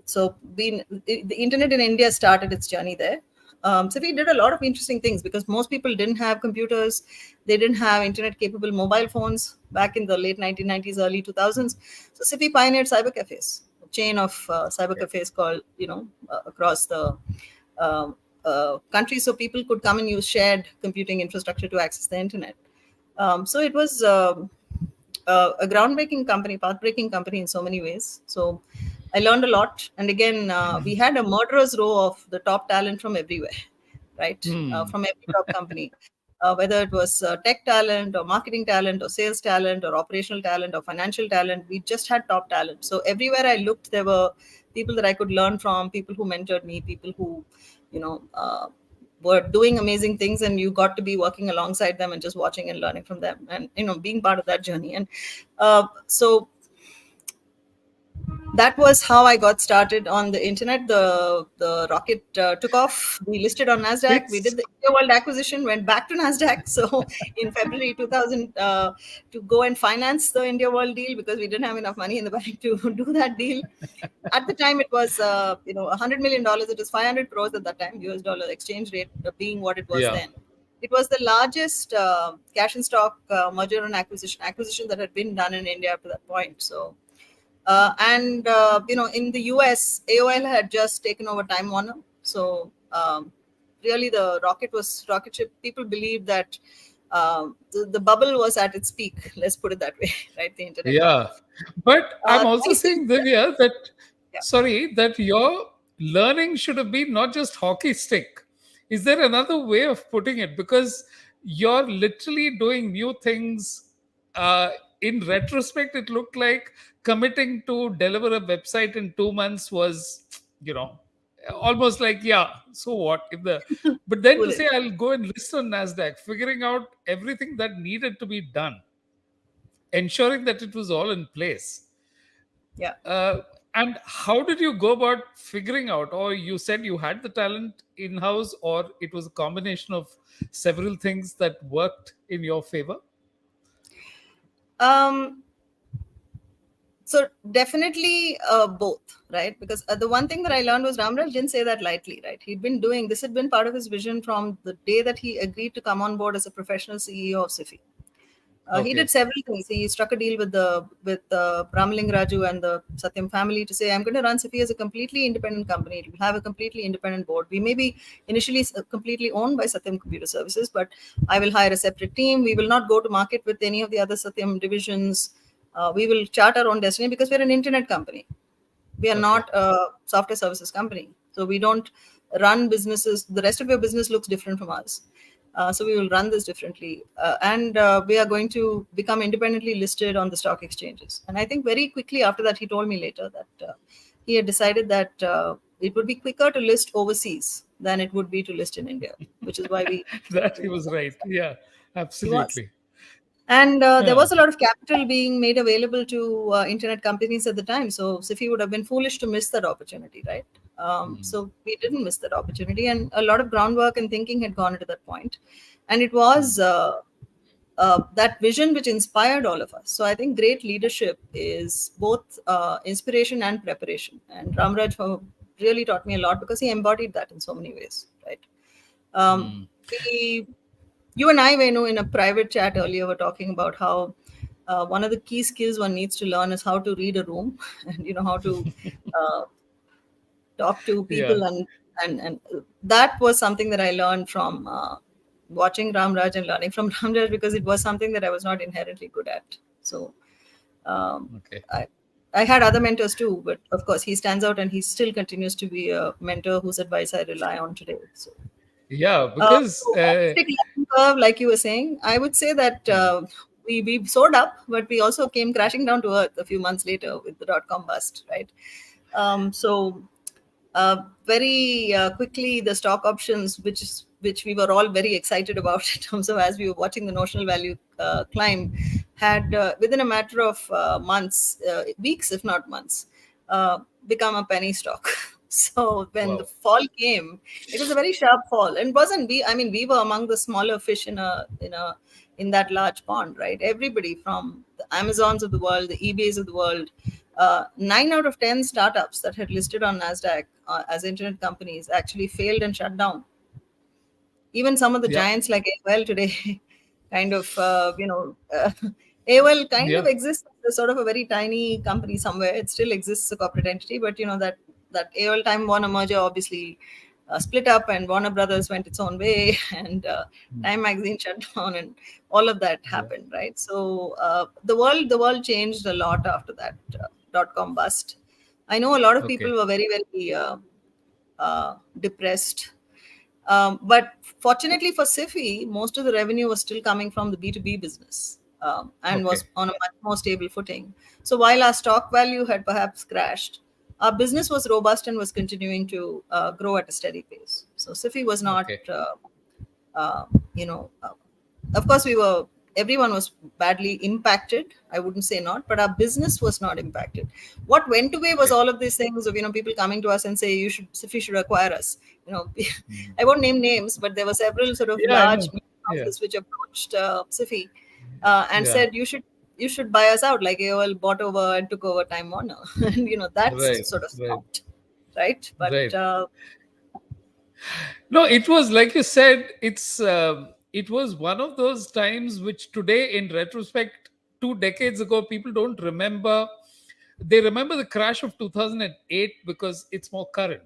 Speaker 2: so the internet in India started its journey there. So we did a lot of interesting things because most people didn't have computers, they didn't have internet capable mobile phones back in the late 1990s, early 2000s. So Sifi pioneered cyber cafes, a chain of cyber cafes called, across the country, so people could come and use shared computing infrastructure to access the internet. So it was a groundbreaking company, path-breaking company in so many ways. So I learned a lot. And again, we had a murderer's row of the top talent from everywhere, right?
Speaker 1: Hmm.
Speaker 2: From every top company. Whether it was tech talent or marketing talent or sales talent or operational talent or financial talent, we just had top talent. So everywhere I looked, there were people that I could learn from, people who mentored me, people who, you know, were doing amazing things, and you got to be working alongside them and just watching and learning from them, and being part of that journey. And so that was how I got started on the internet. The rocket took off. We listed on NASDAQ. We
Speaker 1: It's
Speaker 2: did the India World acquisition, went back to NASDAQ. So in February 2000, to go and finance the India World deal, because we didn't have enough money in the bank to do that deal. At the time, it was $100 million. It was 500 crores at that time, US dollar exchange rate being what it was
Speaker 1: yeah.
Speaker 2: then. It was the largest cash and stock merger and acquisition that had been done in India up to that point. So in the US, AOL had just taken over Time Warner. So really, the rocket ship. People believed that the bubble was at its peak. Let's put it that way, right? The internet bubble.
Speaker 1: Yeah. But I'm also
Speaker 2: Things
Speaker 1: saying,
Speaker 2: changed.
Speaker 1: Divya, that,
Speaker 2: Yeah.
Speaker 1: sorry, that your learning should have been not just hockey stick. Is there another way of putting it? Because you're literally doing new things. In retrospect, it looked like committing to deliver a website in 2 months was, you know, almost like, yeah, so what? If the But then to say
Speaker 2: Foolish.
Speaker 1: I'll go and list on NASDAQ, figuring out everything that needed to be done, ensuring that it was all in place.
Speaker 2: Yeah.
Speaker 1: Uh, and how did you go about figuring out? Or you said you had the talent in house, or it was a combination of several things that worked in your favor?
Speaker 2: Um, so definitely both, right? Because the one thing that I learned was Ramraj didn't say that lightly, right? He'd been doing this, had been part of his vision from the day that he agreed to come on board as a professional CEO of Sifi. He did
Speaker 1: Okay.
Speaker 2: several things. He struck a deal with the Ramaling Raju and the Satyam family to say, "I'm going to run Sifi as a completely independent company. It will have a completely independent board. We may be initially completely owned by Satyam Computer Services, but I will hire a separate team. We will not go to market with any of the other Satyam divisions. We will chart our own destiny because we're an internet company. We are
Speaker 1: Okay.
Speaker 2: not a software services company. So we don't run businesses. The rest of your business looks different from us. So we will run this differently. And we are going to become independently listed on the stock exchanges." And I think very quickly after that, he told me later that he had decided that it would be quicker to list overseas than it would be to list in India, which is why we,
Speaker 1: That he
Speaker 2: you know,
Speaker 1: was right. Yeah,
Speaker 2: he was.
Speaker 1: absolutely.
Speaker 2: And there
Speaker 1: Yeah.
Speaker 2: was a lot of capital being made available to internet companies at the time. So Sifi would have been foolish to miss that opportunity, right?
Speaker 1: Hmm.
Speaker 2: So we didn't miss that opportunity. And a lot of groundwork and thinking had gone into that point. And it was
Speaker 1: Hmm.
Speaker 2: that vision which inspired all of us. So I think great leadership is both inspiration and preparation. And Ramraj really taught me a lot because he embodied that in so many ways, right? Um,
Speaker 1: Hmm.
Speaker 2: we You and I, Venu, in a private chat earlier, were talking about how one of the key skills one needs to learn is how to read a room, and how to uh, talk to
Speaker 1: Yeah.
Speaker 2: people, and that was something that I learned from watching Ramraj and learning from Ramraj, because it was something that I was not inherently good at. So um,
Speaker 1: Okay.
Speaker 2: I. I had other mentors too, but of course he stands out and he still continues to be a mentor whose advice I rely on today. So
Speaker 1: Yeah, because
Speaker 2: so artistic learning curve, like you were saying, I would say that we soared up, but we also came crashing down to earth a few months later with the dot-com bust, right? So very quickly, the stock options, which we were all very excited about in terms of as we were watching the notional value climb, had within a matter of months, weeks if not months, become a penny stock. So when the
Speaker 1: wow.
Speaker 2: fall came, it was a very sharp fall, and wasn't we? I mean, we were among the smaller fish in that large pond, right? Everybody from the Amazons of the world, the eBays of the world, Nine out of 10 startups that had listed on NASDAQ as internet companies actually failed and shut down. Even some of the
Speaker 1: Yeah.
Speaker 2: giants like AOL today kind of, AOL kind of
Speaker 1: Yeah.
Speaker 2: exists as sort of a very tiny company somewhere. It still exists as a corporate entity, but that AOL Time Warner merger obviously split up, and Warner Brothers went its own way, and
Speaker 1: Mm.
Speaker 2: Time Magazine shut down, and all of that
Speaker 1: Yeah.
Speaker 2: happened, right? So the world changed a lot after that dot-com bust. I know a lot of people
Speaker 1: Okay.
Speaker 2: were very, very depressed. But fortunately for Sifi, most of the revenue was still coming from the B2B business, and
Speaker 1: Okay.
Speaker 2: was on a much more stable footing. So while our stock value had perhaps crashed, our business was robust and was continuing to grow at a steady pace. So Sifi was not,
Speaker 1: Okay.
Speaker 2: uh, you know, uh, of course, everyone was badly impacted. I wouldn't say not, but our business was not impacted. What went away was
Speaker 1: Okay.
Speaker 2: all of these things of people coming to us and say, Sifi should acquire us. you know
Speaker 1: Mm.
Speaker 2: I won't name names, but there were several sort of
Speaker 1: Yeah, I
Speaker 2: large
Speaker 1: know.
Speaker 2: media
Speaker 1: Yeah.
Speaker 2: houses which approached Sifi and
Speaker 1: Yeah.
Speaker 2: said, you should buy us out, like AOL bought over and took over Time Warner. And that's
Speaker 1: Right.
Speaker 2: sort of
Speaker 1: Right.
Speaker 2: stopped, right? But
Speaker 1: Right. No, it was like you said. It was one of those times which today, in retrospect, 2 decades ago, people don't remember. They remember the crash of 2008 because it's more current.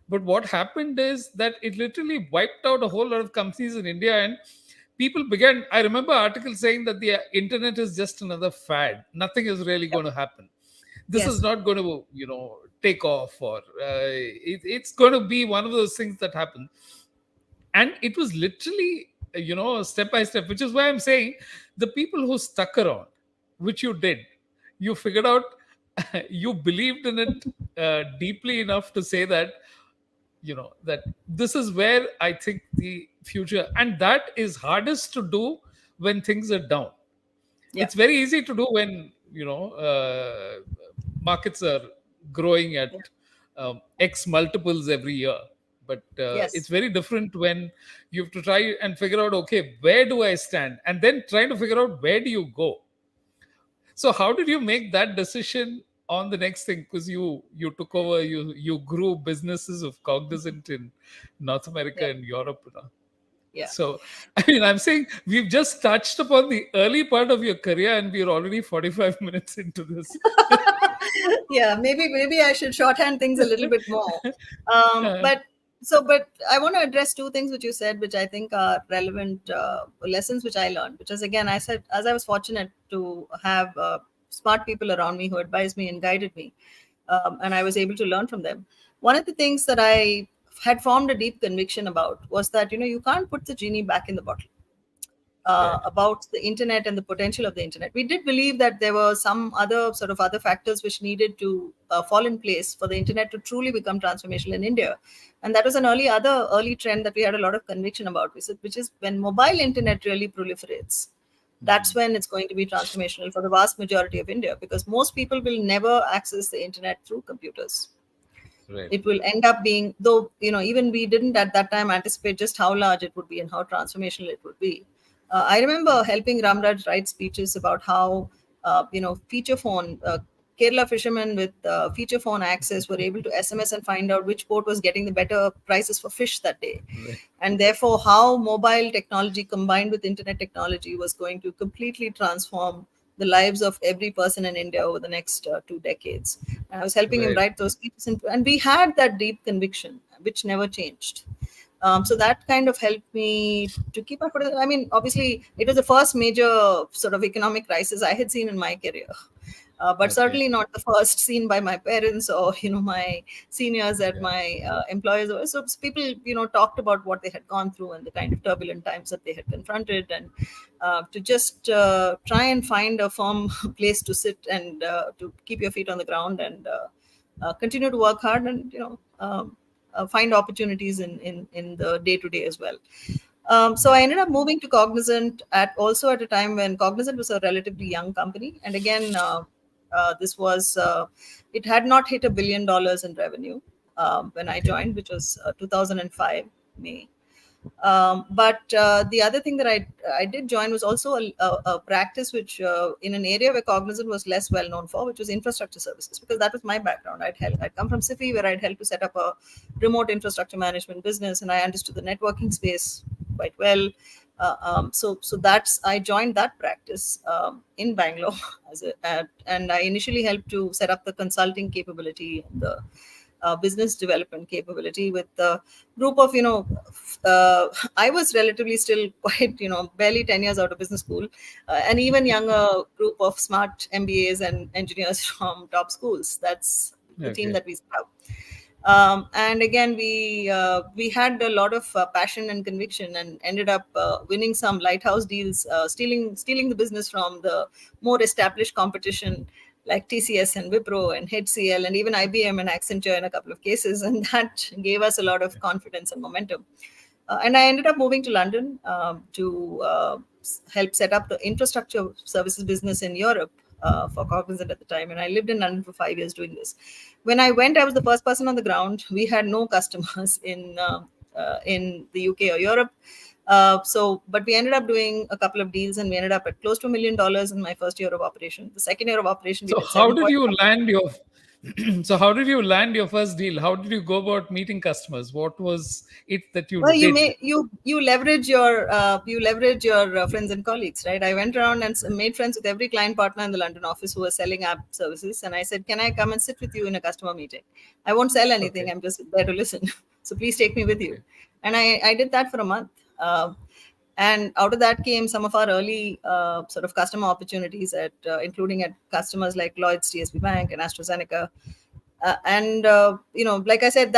Speaker 1: But what happened is that it literally wiped out a whole lot of companies in India, and people began. I remember articles saying that the internet is just another fad. Nothing is really
Speaker 2: yeah,
Speaker 1: going to happen. This is
Speaker 2: yes,
Speaker 1: not going to, take off, or it's going to be one of those things that happen. And it was literally, step by step, which is why I'm saying the people who stuck around, which you did, you figured out, you believed in it deeply enough to say that, that this is where I think the future, and that is hardest to do when things are down.
Speaker 2: yeah,
Speaker 1: It's very easy to do when markets are growing at
Speaker 2: yeah,
Speaker 1: x multiples every year, but it's
Speaker 2: yes.
Speaker 1: very different when you have to try and figure out, okay, where do I stand, and then trying to figure out where do you go. So how did you make that decision on the next thing? Because you took over, you grew businesses of Cognizant in North America
Speaker 2: Yeah,
Speaker 1: and Europe,
Speaker 2: yeah.
Speaker 1: so, I mean, I'm saying we've just touched upon the early part of your career, and we're already 45 minutes into this.
Speaker 2: Yeah, maybe I should shorthand things a little bit more.
Speaker 1: Uh,
Speaker 2: But I want to address two things which you said, which I think are relevant lessons which I learned. Which is, again, I said, as I was fortunate to have smart people around me who advised me and guided me, and I was able to learn from them. One of the things that I had formed a deep conviction about was that you can't put the genie back in the bottle.
Speaker 1: right.
Speaker 2: About the internet and the potential of the internet. We did believe that there were some other factors which needed to fall in place for the internet to truly become transformational in India, and that was an early trend that we had a lot of conviction about, which is when mobile internet really proliferates. That's
Speaker 1: Mm,
Speaker 2: when it's going to be transformational for the vast majority of India, because most people will never access the internet through computers.
Speaker 1: right.
Speaker 2: It will end up being, though even we didn't at that time anticipate just how large it would be and how transformational it would be. I remember helping Ramraj write speeches about how feature phone Kerala fishermen with feature phone access were able to SMS and find out which port was getting the better prices for fish that day,
Speaker 1: Right.
Speaker 2: and therefore how mobile technology combined with internet technology was going to completely transform the lives of every person in India over the next 2 decades. And I was helping him
Speaker 1: Right.
Speaker 2: write those speeches, and we had that deep conviction, which never changed. So
Speaker 1: Mm,
Speaker 2: that kind of helped me to keep up with it. I mean, obviously, it was the first major sort of economic crisis I had seen in my career, but
Speaker 1: okay.
Speaker 2: certainly not the first seen by my parents or my seniors at
Speaker 1: Yeah.
Speaker 2: my employers. So people talked about what they had gone through and the kind of turbulent times that they had confronted, and to just try and find a firm place to sit and to keep your feet on the ground and continue to work hard and find opportunities in the day to day as well. So I
Speaker 1: Mm,
Speaker 2: ended up moving to Cognizant at a time when Cognizant was a relatively young company, and again, this was it had not hit $1 billion in revenue when I
Speaker 1: okay.
Speaker 2: joined, which was 2005 May. But the other thing that I did join was also a practice which in an area where Cognizant was less well known for, which was infrastructure services, because that was my background. I'd come from Sify, where I'd helped to set up a remote infrastructure management business, and I understood the networking space quite well. So that's I joined that practice in Bangalore and I initially helped to set up the consulting capability and the business development capability with a group of I was relatively still quite barely 10 years out of business school, an even younger group of smart MBAs and engineers from top schools. That's the team
Speaker 1: Okay.
Speaker 2: that we set up. And again, we had a lot of passion and conviction, and ended up winning some lighthouse deals, stealing the business from the more established competition like TCS and Wipro and HCL and even IBM and Accenture in a couple of cases, and that gave us a lot of confidence and momentum. And I ended up moving to London to help set up the infrastructure services business in Europe for Cognizant at the time. And I lived in London for 5 years doing this. When I went, I was the first person on the ground. We had no customers in the UK or Europe. But we ended up doing a couple of deals, and we ended up at close to $1 million in my first year of operation. The second year of operation, we
Speaker 1: So
Speaker 2: did
Speaker 1: how did
Speaker 2: 7.5.
Speaker 1: you land your so how did you land your first deal? How did you go about meeting customers? What was it that you
Speaker 2: Well,
Speaker 1: did?
Speaker 2: you leverage your friends and colleagues, right? I went around and made friends with every client partner in the London office who was selling app services, and I said, "Can I come and sit with you in a customer meeting? I won't sell anything.
Speaker 1: Okay.
Speaker 2: I'm just there to listen. So please take me with you."
Speaker 1: Okay.
Speaker 2: And I did that for a month. And out of that came some of our early sort of customer opportunities including at customers like Lloyd's, TSB Bank, and AstraZeneca. And like I said,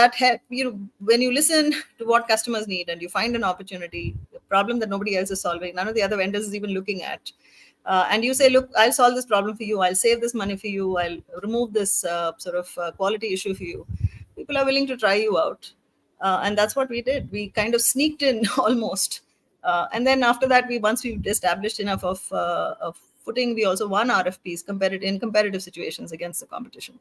Speaker 2: when you listen to what customers need and you find an opportunity, a problem that nobody else is solving, none of the other vendors is even looking at, and you say, "Look, I'll solve this problem for you. I'll save this money for you. I'll remove this sort of quality issue for you." People are willing to try you out, and that's what we did. We kind of sneaked in almost, and then after that, once we established enough of footing, we also won RFPs in competitive situations against the competition.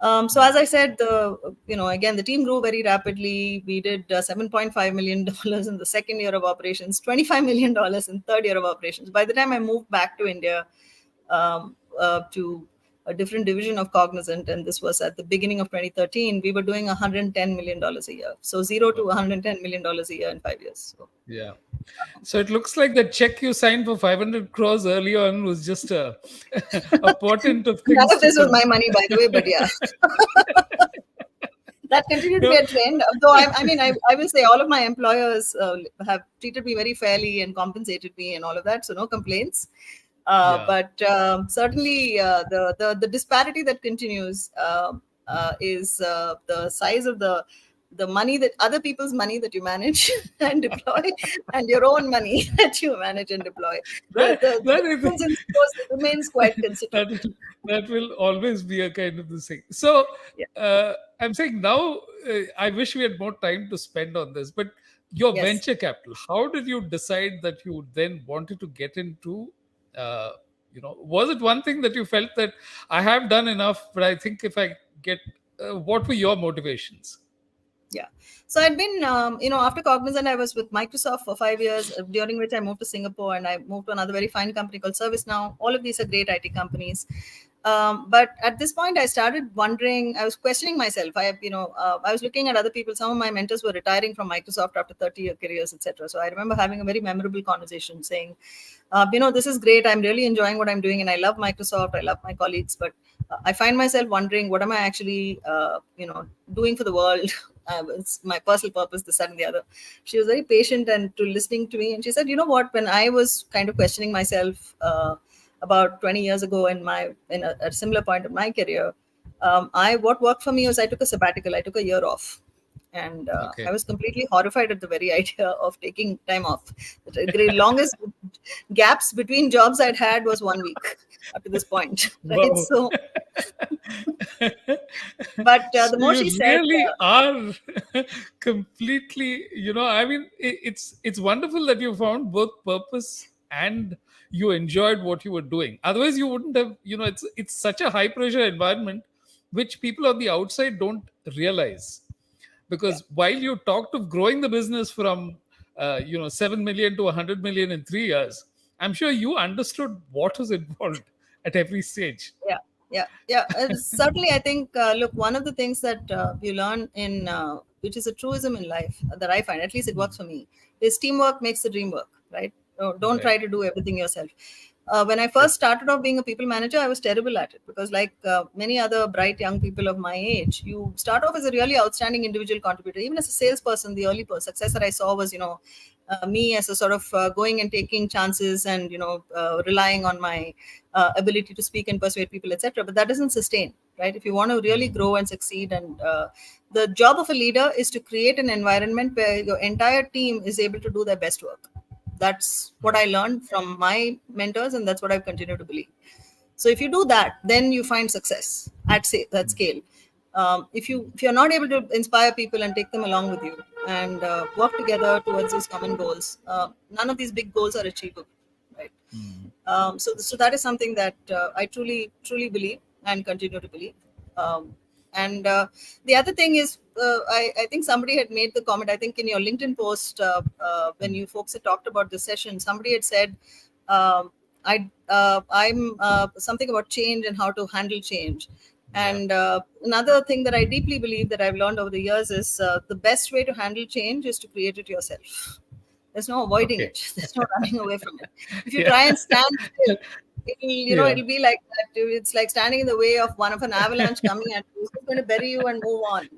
Speaker 2: So as I said, again, the team grew very rapidly. We did $7.5 million in the second year of operations, $25 million in third year of operations. By the time I moved back to India, to a different division of Cognizant, and this was at the beginning of 2013, we were doing $110 million a year. So zero to $110 million a year in 5 years. So,
Speaker 1: Yeah. So it looks like the check you signed for 500 crores early on was just a portent of
Speaker 2: none
Speaker 1: things
Speaker 2: of
Speaker 1: to
Speaker 2: this was
Speaker 1: come.
Speaker 2: my money, by the way, but yeah. That continued to be
Speaker 1: No.
Speaker 2: a trend. Though I will say all of my employers have treated me very fairly and compensated me and all of that, so no complaints.
Speaker 1: Yeah.
Speaker 2: But certainly, the disparity that continues is the size of the money, that other people's money that you manage and deploy, and your own money that you manage and deploy. The
Speaker 1: That is
Speaker 2: difference in scores remains quite
Speaker 1: that
Speaker 2: considerable.
Speaker 1: will, that will always be a kind of the thing. So
Speaker 2: Yeah.
Speaker 1: I'm saying now, I wish we had more time to spend on this. But your
Speaker 2: Yes.
Speaker 1: venture capital, how did you decide that you then wanted to get into? Uh, was it one thing that you felt that I have done enough, but I think if I get, what were your motivations?
Speaker 2: Yeah. So I'd been, after Cognizant, I was with Microsoft for 5 years, during which I moved to Singapore, and I moved to another very fine company called ServiceNow. All of these are great IT companies. But at this point, I started wondering, I was questioning myself. I was looking at other people. Some of my mentors were retiring from Microsoft after 30-year careers, etc. So I remember having a very memorable conversation saying, this is great. I'm really enjoying what I'm doing, and I love Microsoft. I love my colleagues, but I find myself wondering, what am I actually, doing for the world? It's my personal purpose, this, that, and the other. She was very patient and to listening to me, and she said, "You know what? When I was kind of questioning myself about 20 years ago, in a similar point of my career, what worked for me was I took a sabbatical. I took a year off." And I
Speaker 1: Okay.
Speaker 2: was completely horrified at the very idea of taking time off. The longest gaps between jobs I'd had was 1 week up to this point, right?
Speaker 1: Wow.
Speaker 2: So, but
Speaker 1: So
Speaker 2: the more
Speaker 1: you
Speaker 2: she said,
Speaker 1: really are completely, I mean, it's wonderful that you found both purpose and you enjoyed what you were doing. Otherwise, you wouldn't have, it's such a high pressure environment which people on the outside don't realize.
Speaker 2: yeah,
Speaker 1: Because while you talked of growing the business from 7 million to 100 million in 3 years, I'm sure you understood what was involved at every stage.
Speaker 2: Yeah, yeah. Certainly, I think, look, one of the things that you learn in, which is a truism in life that I find, at least it works for me, is teamwork makes the dream work, right? Don't
Speaker 1: Right.
Speaker 2: try to do everything yourself. When I
Speaker 1: True.
Speaker 2: first started off being a people manager, I was terrible at it because, like many other bright young people of my age, you start off as a really outstanding individual contributor. Even as a salesperson, the early success that I saw was, me as a sort of going and taking chances and relying on my ability to speak and persuade people, etc. But that doesn't sustain, right? If you want to really grow and succeed, and the job of a leader is to create an environment where your entire team is able to do their best work. That's what
Speaker 1: Right.
Speaker 2: I learned from my mentors, and that's what I've continued to believe. So if you do that, then you find success at say that scale. If you're not able to inspire people and take them along with you and work together towards these common goals, none of these big goals are achievable, right? So that is something that I truly believe and continue to believe. And the other thing is, I think somebody had made the comment. I think in your LinkedIn post, when you folks had talked about this session, somebody had said, I'm something about change and how to handle change.
Speaker 1: Yeah.
Speaker 2: And another thing that I deeply believe that I've learned over the years is the best way to handle change is to create it yourself. There's no avoiding
Speaker 1: Okay.
Speaker 2: it. There's no running away from it. If you
Speaker 1: Yeah.
Speaker 2: try and stand still,
Speaker 1: Yeah.
Speaker 2: it'll be like that. It's like standing in the way of one of an avalanche coming at you. It's just going to bury you and move on.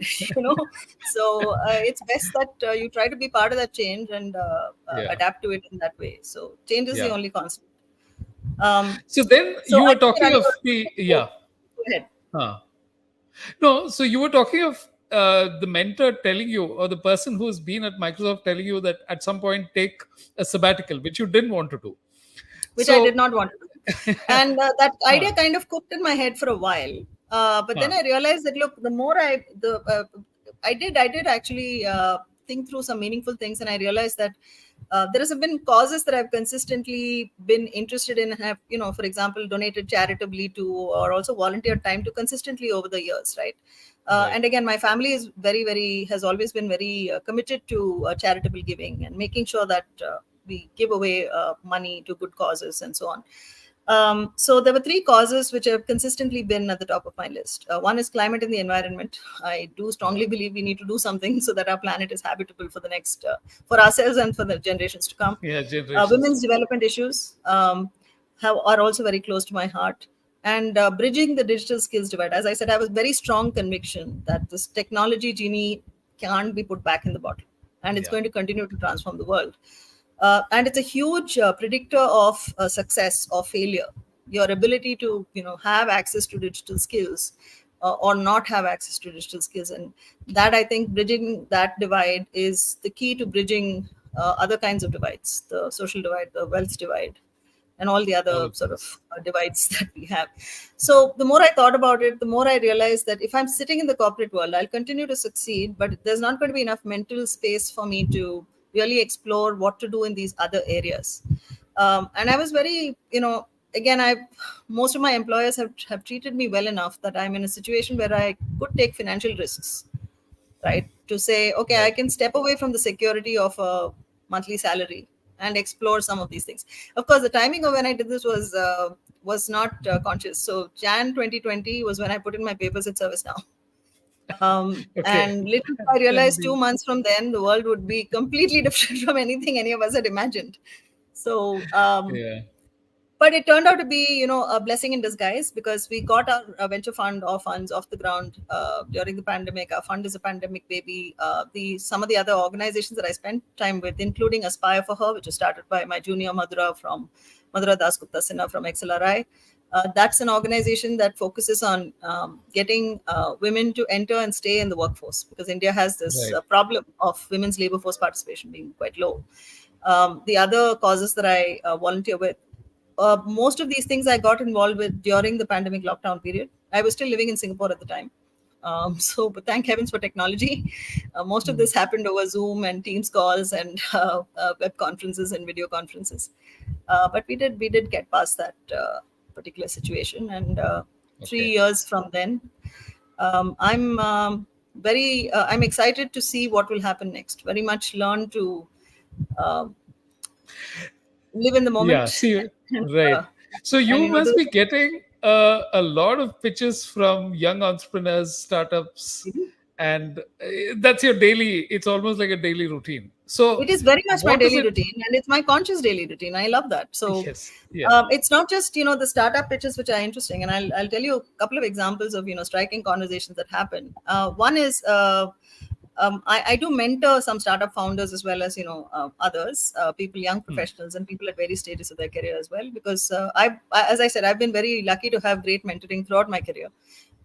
Speaker 2: So it's best that you try to be part of that change and
Speaker 1: Yeah.
Speaker 2: adapt to it in that way. So change is the
Speaker 1: Yeah.
Speaker 2: only constant. Um,
Speaker 1: So then
Speaker 2: so
Speaker 1: you
Speaker 2: I
Speaker 1: were
Speaker 2: think we're
Speaker 1: talking
Speaker 2: running
Speaker 1: of
Speaker 2: out of
Speaker 1: the,
Speaker 2: time. So
Speaker 1: yeah.
Speaker 2: go ahead.
Speaker 1: Huh. No, so you were talking of the mentor telling you, or the person who's been at Microsoft telling you that at some point take a sabbatical, which you didn't want to do.
Speaker 2: Which I did
Speaker 1: So,
Speaker 2: not want to do. And that
Speaker 1: huh,
Speaker 2: idea kind of cooked in my head for a while. But then
Speaker 1: huh,
Speaker 2: I realized that look, the more I did actually think through some meaningful things, and I realized that there has been causes that I've consistently been interested in, and have for example, donated charitably to, or also volunteered time to consistently over the years, right?
Speaker 1: right,
Speaker 2: And again, my family is very has always been very committed to charitable giving and making sure that we give away money to good causes and so on. So there were three causes which have consistently been at the top of my list. One is climate and the environment. I do
Speaker 1: yeah,
Speaker 2: strongly believe we need to do something so that our planet is habitable for the next, for ourselves and for the generations to come.
Speaker 1: yeah, generations.
Speaker 2: Women's development issues are also very close to my heart. And bridging the digital skills divide. As I said, I have a very strong conviction that this technology genie can't be put back in the bottle, and it's
Speaker 1: Yeah,
Speaker 2: going to continue to transform the world. And it's a huge predictor of success or failure. Your ability to have access to digital skills or not have access to digital skills, and that, I think, bridging that divide is the key to bridging other kinds of divides: the social divide, the wealth divide, and all the
Speaker 1: all
Speaker 2: other
Speaker 1: of
Speaker 2: sort of
Speaker 1: those.
Speaker 2: divides that we have. So the more I thought about it, the more I realized that if I'm sitting in the corporate world, I'll continue to succeed, but there's not going to be enough mental space for me to really explore what to do in these other areas. And I was very, again, I most of my employers have treated me well enough that I'm in a situation where I could take financial risks, right? To say, okay, I
Speaker 1: Right.
Speaker 2: can step away from the security of a monthly salary and explore some of these things. Of course, the timing of when I did this was not conscious. So Jan 2020 was when I put in my papers at ServiceNow.
Speaker 1: Okay.
Speaker 2: And little did I
Speaker 1: And
Speaker 2: realize
Speaker 1: the,
Speaker 2: 2 months from then, the world would be completely different from anything any of us had imagined. So
Speaker 1: yeah,
Speaker 2: but it turned out to be a blessing in disguise, because we got our venture fund or funds off the ground during the pandemic. Our fund is a pandemic baby. The Some of the other organizations that I spent time with, including Aspire for Her, which was started by my junior Madhura Dasgupta Sinha from XLRI. That's an organization that focuses on getting women to enter and stay in the workforce, because India has this
Speaker 1: right.
Speaker 2: problem of women's labor force participation being quite low. The other causes that I volunteer with, most of these things I got involved with during the pandemic lockdown period. I was still living in Singapore at the time. But thank heavens for technology. Most of
Speaker 1: Mm,
Speaker 2: this happened over Zoom and Teams calls and web conferences and video conferences. But we did get past that particular situation. And three
Speaker 1: okay.
Speaker 2: years from then, I'm excited to see what will happen next. Very much learn to um, live in the
Speaker 1: Yeah,
Speaker 2: moment.
Speaker 1: see,
Speaker 2: and,
Speaker 1: right.
Speaker 2: uh,
Speaker 1: So
Speaker 2: and
Speaker 1: you must
Speaker 2: those
Speaker 1: be getting a lot of pitches from young entrepreneurs, startups, and that's your daily, it's almost like a daily routine. So
Speaker 2: it is very much my
Speaker 1: what is
Speaker 2: daily
Speaker 1: it?
Speaker 2: routine, and it's my conscious daily routine. I love that. So
Speaker 1: Yes, yeah.
Speaker 2: it's not just the startup pitches which are interesting, and I'll tell you a couple of examples of striking conversations that happen. One is I do mentor some startup founders as well as others, people, young
Speaker 1: Hmm.
Speaker 2: professionals, and people at various stages of their career as well. Because as I said, I've been very lucky to have great mentoring throughout my career,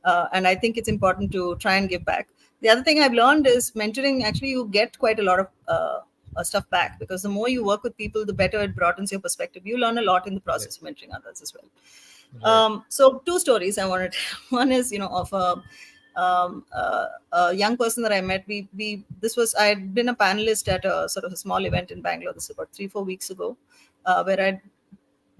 Speaker 2: and I think it's important to try and give back. The other thing I've learned is mentoring. Actually, you get quite a lot of stuff back, because the more you work with people, the better it broadens your perspective. You learn a lot in the
Speaker 1: Right,
Speaker 2: process of mentoring others as well.
Speaker 1: right.
Speaker 2: So two stories I wanted. One is of a young person that I met. We this was I had been a panelist at a sort of a small event in Bangalore. This is about 3-4 weeks ago, where I'd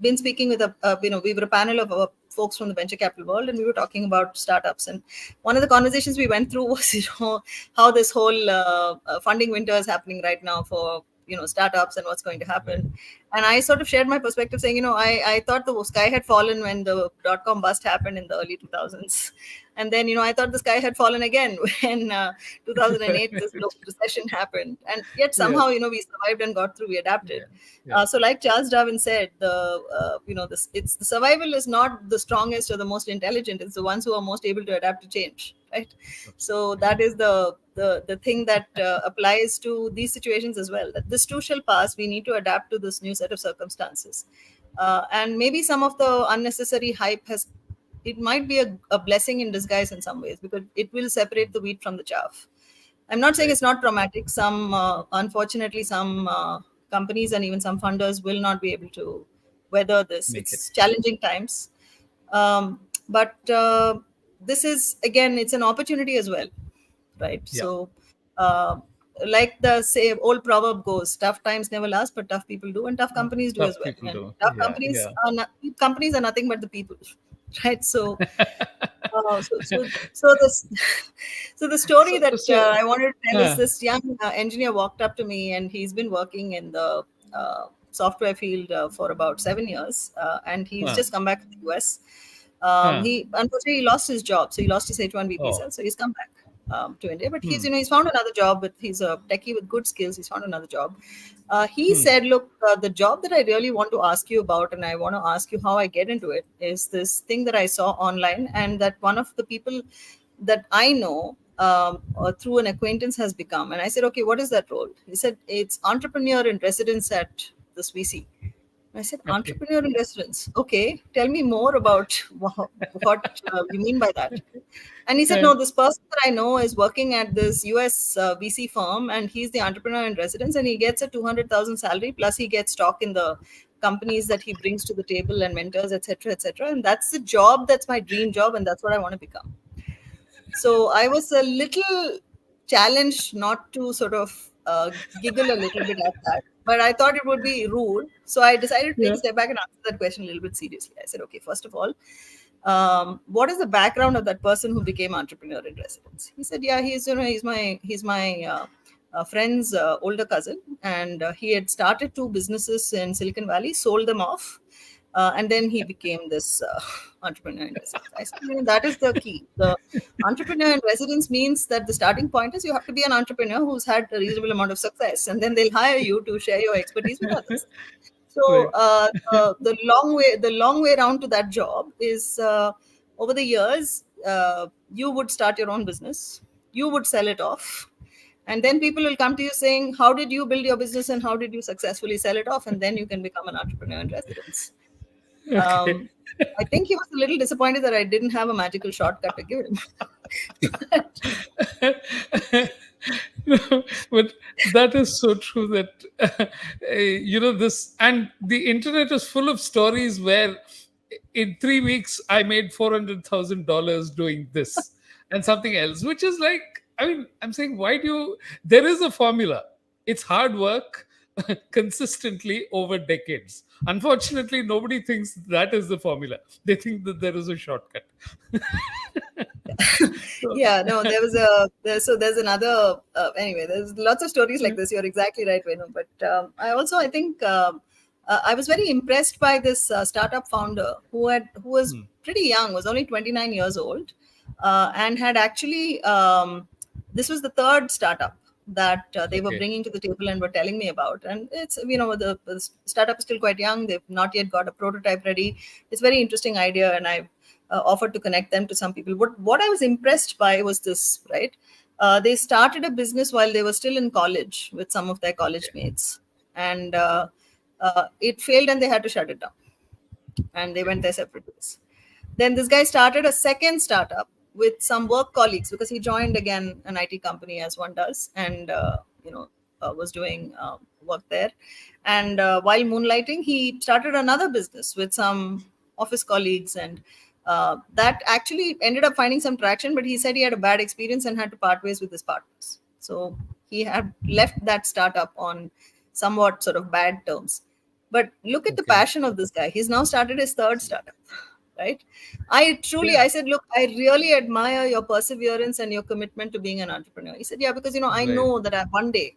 Speaker 2: been speaking with we were a panel of folks from the venture capital world, and we were talking about startups. And one of the conversations we went through was how this whole funding winter is happening right now for startups, and what's going to
Speaker 1: Right.
Speaker 2: happen. And I sort of shared my perspective, saying, I thought the sky had fallen when the dot-com bust happened in the early 2000s. And then I thought the sky had fallen again when 2008 this global recession happened. And yet
Speaker 1: Yeah,
Speaker 2: somehow we survived and got through, we adapted.
Speaker 1: yeah, yeah.
Speaker 2: So, like Charles Darwin said, this it's the survival is not the strongest or the most intelligent; it's the ones who are most able to adapt to change, right? So that is the thing that applies to these situations as well. That this too shall pass. We need to adapt to this new set of circumstances, and maybe some of the unnecessary hype has. It might be a blessing in disguise in some ways, because it will separate the wheat from the chaff. I'm not saying
Speaker 1: Right.
Speaker 2: it's not traumatic. Unfortunately, some companies and even some funders will not be able to weather this.
Speaker 1: Make it.
Speaker 2: It's challenging times, but this is again, it's an opportunity as well, right?
Speaker 1: Yeah.
Speaker 2: So, uh, like the say old proverb goes, "Tough times never last, but tough people do," and tough companies do as
Speaker 1: Tough
Speaker 2: well.
Speaker 1: people
Speaker 2: And
Speaker 1: do.
Speaker 2: tough
Speaker 1: Yeah, yeah.
Speaker 2: companies are nothing but the people, right? So so this so the story
Speaker 1: So,
Speaker 2: that
Speaker 1: so
Speaker 2: I wanted to tell is
Speaker 1: uh,
Speaker 2: this young engineer walked up to me, and he's been working in the software field for about 7 years, and he's
Speaker 1: uh,
Speaker 2: just come back to the US.
Speaker 1: uh,
Speaker 2: He unfortunately lost his job, so he lost his H-1B
Speaker 1: oh,
Speaker 2: visa, so he's come back to India. But
Speaker 1: hmm,
Speaker 2: he's found another job. He's a techie with good skills. He's found another job. He
Speaker 1: hmm,
Speaker 2: said, "Look, the job that I really want to ask you about, and I want to ask you how I get into it, is this thing that I saw online, and that one of the people that I know through an acquaintance has become." And I said, "Okay, what is that role?" He said, "It's entrepreneur in residence at this VC." I said,
Speaker 1: okay.
Speaker 2: "Entrepreneur in residence. Okay, tell me more about what you mean by that." And he said,
Speaker 1: Uh,
Speaker 2: "No, this person that I know is working at this US VC firm, and he's the entrepreneur in residence, and he gets a 200,000 salary, plus he gets stock in the companies that he brings to the table and mentors, etc., etc. And that's the job. That's my dream job, and that's what I want to become." So I was a little challenged not to sort of giggle a little bit at that, but I thought it would be rude. So I decided to take
Speaker 1: yeah.
Speaker 2: a step back and answer that question a little bit seriously. I said, "Okay, first of all, what is the background of that person who became entrepreneur in residence?" He said, "Yeah, he's my friend's older cousin, and he had started two businesses in Silicon Valley, sold them off, and then he became this entrepreneur in residence." I said, "That is the key. The entrepreneur in residence means that the starting point is you have to be an entrepreneur who's had a reasonable amount of success, and then they'll hire you to share your expertise with others." So
Speaker 1: Right.
Speaker 2: the long way around to that job is over the years, you would start your own business, you would sell it off, and then people will come to you saying, "How did you build your business, and how did you successfully sell it off?" And then you can become an entrepreneur in residence.
Speaker 1: Okay.
Speaker 2: Um, I think he was a little disappointed that I didn't have a magical shortcut to give him.
Speaker 1: No, but that is so true that this, and the internet is full of stories where in 3 weeks I made $400,000 doing this and something else, which is like, I mean, I'm saying, why do you? There is a formula. It's hard work consistently over decades. Unfortunately, nobody thinks that is the formula. They think that there is a shortcut. So,
Speaker 2: Yeah, no, there's another, anyway, there's lots of stories like this. You're exactly right, Venu. But I think I was very impressed by this startup founder who was pretty young, was only 29 years old, and had actually this was the third startup that they were
Speaker 1: okay,
Speaker 2: bringing to the table and were telling me about. And it's, the startup is still quite young. They've not yet got a prototype ready. It's a very interesting idea, and I've offered to connect them to some people. What I was impressed by was this, right? They started a business while they were still in college with some of their college
Speaker 1: okay,
Speaker 2: mates, and it failed, and they had to shut it down, and they
Speaker 1: okay,
Speaker 2: went their separate ways. Then this guy started a second startup with some work colleagues, because he joined again an IT company, as one does, and was doing work there. And while moonlighting, he started another business with some office colleagues, and that actually ended up finding some traction. But he said he had a bad experience and had to part ways with his partners. So he had left that startup on somewhat sort of bad terms. But look at the
Speaker 1: okay.
Speaker 2: passion of this guy. He's now started his third startup, right? I
Speaker 1: Yeah,
Speaker 2: said, look, I really admire your perseverance and your commitment to being an entrepreneur. He said, yeah, because, I
Speaker 1: right.
Speaker 2: know that one day,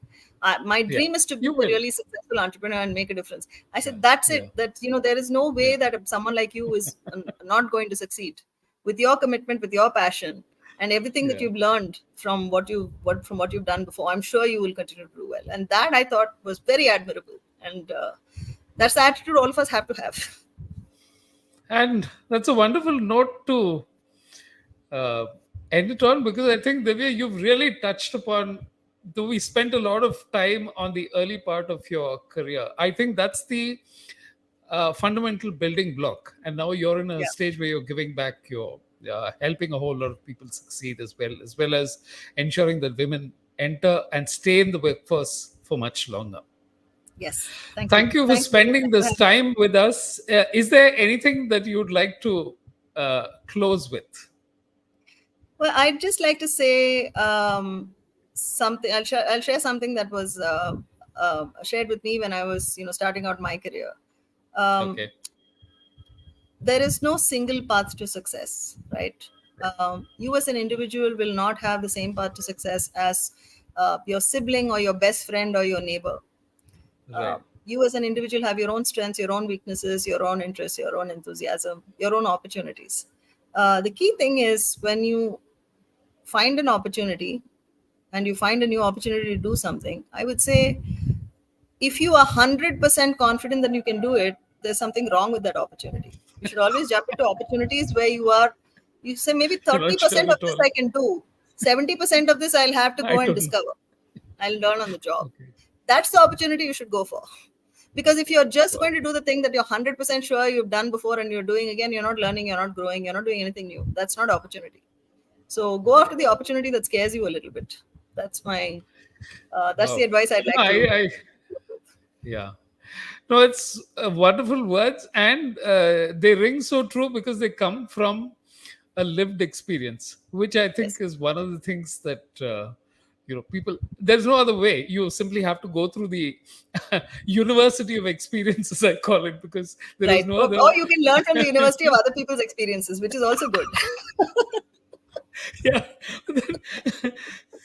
Speaker 2: my
Speaker 1: Yeah,
Speaker 2: dream is to be
Speaker 1: you
Speaker 2: a
Speaker 1: will.
Speaker 2: really successful entrepreneur and make a difference. I
Speaker 1: Yeah,
Speaker 2: said, that's
Speaker 1: yeah,
Speaker 2: it. That, there is no
Speaker 1: yeah,
Speaker 2: way that someone like you is not going to succeed with your commitment, with your passion, and everything that
Speaker 1: yeah.
Speaker 2: you've learned from what you've done before. I'm sure you will continue to do well. And that I thought was very admirable. And that's the attitude all of us have to have.
Speaker 1: And that's a wonderful note to uh, end it on, because I think, Divya, you've really touched upon. Though we spent a lot of time on the early part of your career, I think that's the fundamental building block. And now you're in a
Speaker 2: Yeah.
Speaker 1: stage where you're giving back, you're helping a whole lot of people succeed, as well as ensuring that women enter and stay in the workforce for much longer.
Speaker 2: Yes. Thank you.
Speaker 1: Thank you for
Speaker 2: Thank you, Venu.
Speaker 1: spending
Speaker 2: Thanks for
Speaker 1: this
Speaker 2: having me.
Speaker 1: time with us. Is there anything that you would like to close with?
Speaker 2: Well, I'd just like to say something. I'll share something that was shared with me when I was, starting out my career. Um,
Speaker 1: Okay.
Speaker 2: there is no single path to success, right? You as an individual will not have the same path to success as your sibling or your best friend or your neighbor.
Speaker 1: Right.
Speaker 2: You as an individual have your own strengths, your own weaknesses, your own interests, your own enthusiasm, your own opportunities. The key thing is, when you find an opportunity and you find a new opportunity to do something, I would say, if you are 100% confident that you can do it, there's something wrong with that opportunity. You should always jump into opportunities where you say, maybe
Speaker 1: You're not sure
Speaker 2: 30% of
Speaker 1: at
Speaker 2: this
Speaker 1: all.
Speaker 2: I can do, 70% of this I'll have to
Speaker 1: I
Speaker 2: go and
Speaker 1: don't know.
Speaker 2: discover. I'll learn on the job.
Speaker 1: Okay.
Speaker 2: That's the opportunity you should go for. Because if you're just
Speaker 1: Got
Speaker 2: going to do the thing that you're 100% sure you've done before and you're doing again, you're not learning, you're not growing, you're not doing anything new. That's not opportunity. So go after the opportunity that scares you a little bit. That's the
Speaker 1: Wow.
Speaker 2: advice I'd
Speaker 1: No,
Speaker 2: like to.
Speaker 1: yeah. No, it's wonderful words, and they ring so true because they come from a lived experience, which I think
Speaker 2: Yes.
Speaker 1: is one of the things that people. There's no other way. You simply have to go through the university of experience, as I call it, because there is
Speaker 2: Right.
Speaker 1: no other.
Speaker 2: Or you can learn from the university of other people's experiences, which is also good.
Speaker 1: Yeah.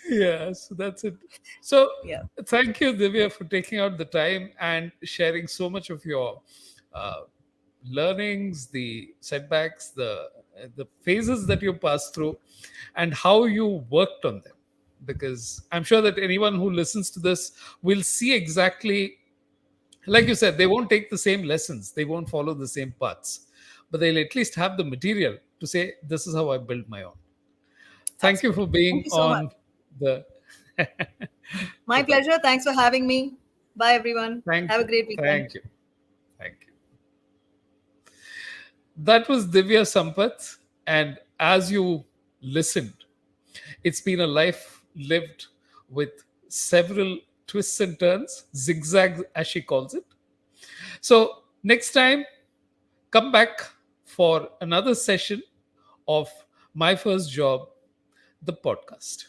Speaker 1: Yeah, so that's it. So
Speaker 2: Yeah.
Speaker 1: thank you, Divya, for taking out the time and sharing so much of your uh, learnings, the setbacks, the phases that you passed through, and how you worked on them. Because I'm sure that anyone who listens to this will see exactly, like you said, they won't take the same lessons, they won't follow the same paths, but they'll at least have the material to say, this is how I built my own. Thank you for
Speaker 2: Absolutely. Thank
Speaker 1: being
Speaker 2: you so much.
Speaker 1: on the.
Speaker 2: My
Speaker 1: Goodbye.
Speaker 2: pleasure. Thanks for having me. Bye, everyone.
Speaker 1: Thank
Speaker 2: Have a
Speaker 1: you.
Speaker 2: great weekend.
Speaker 1: Thank you. Thank you. That was Divya Sampath. And as you listened, it's been a life lived with several twists and turns, zigzags, as she calls it. So, next time, come back for another session of My First Job, the podcast.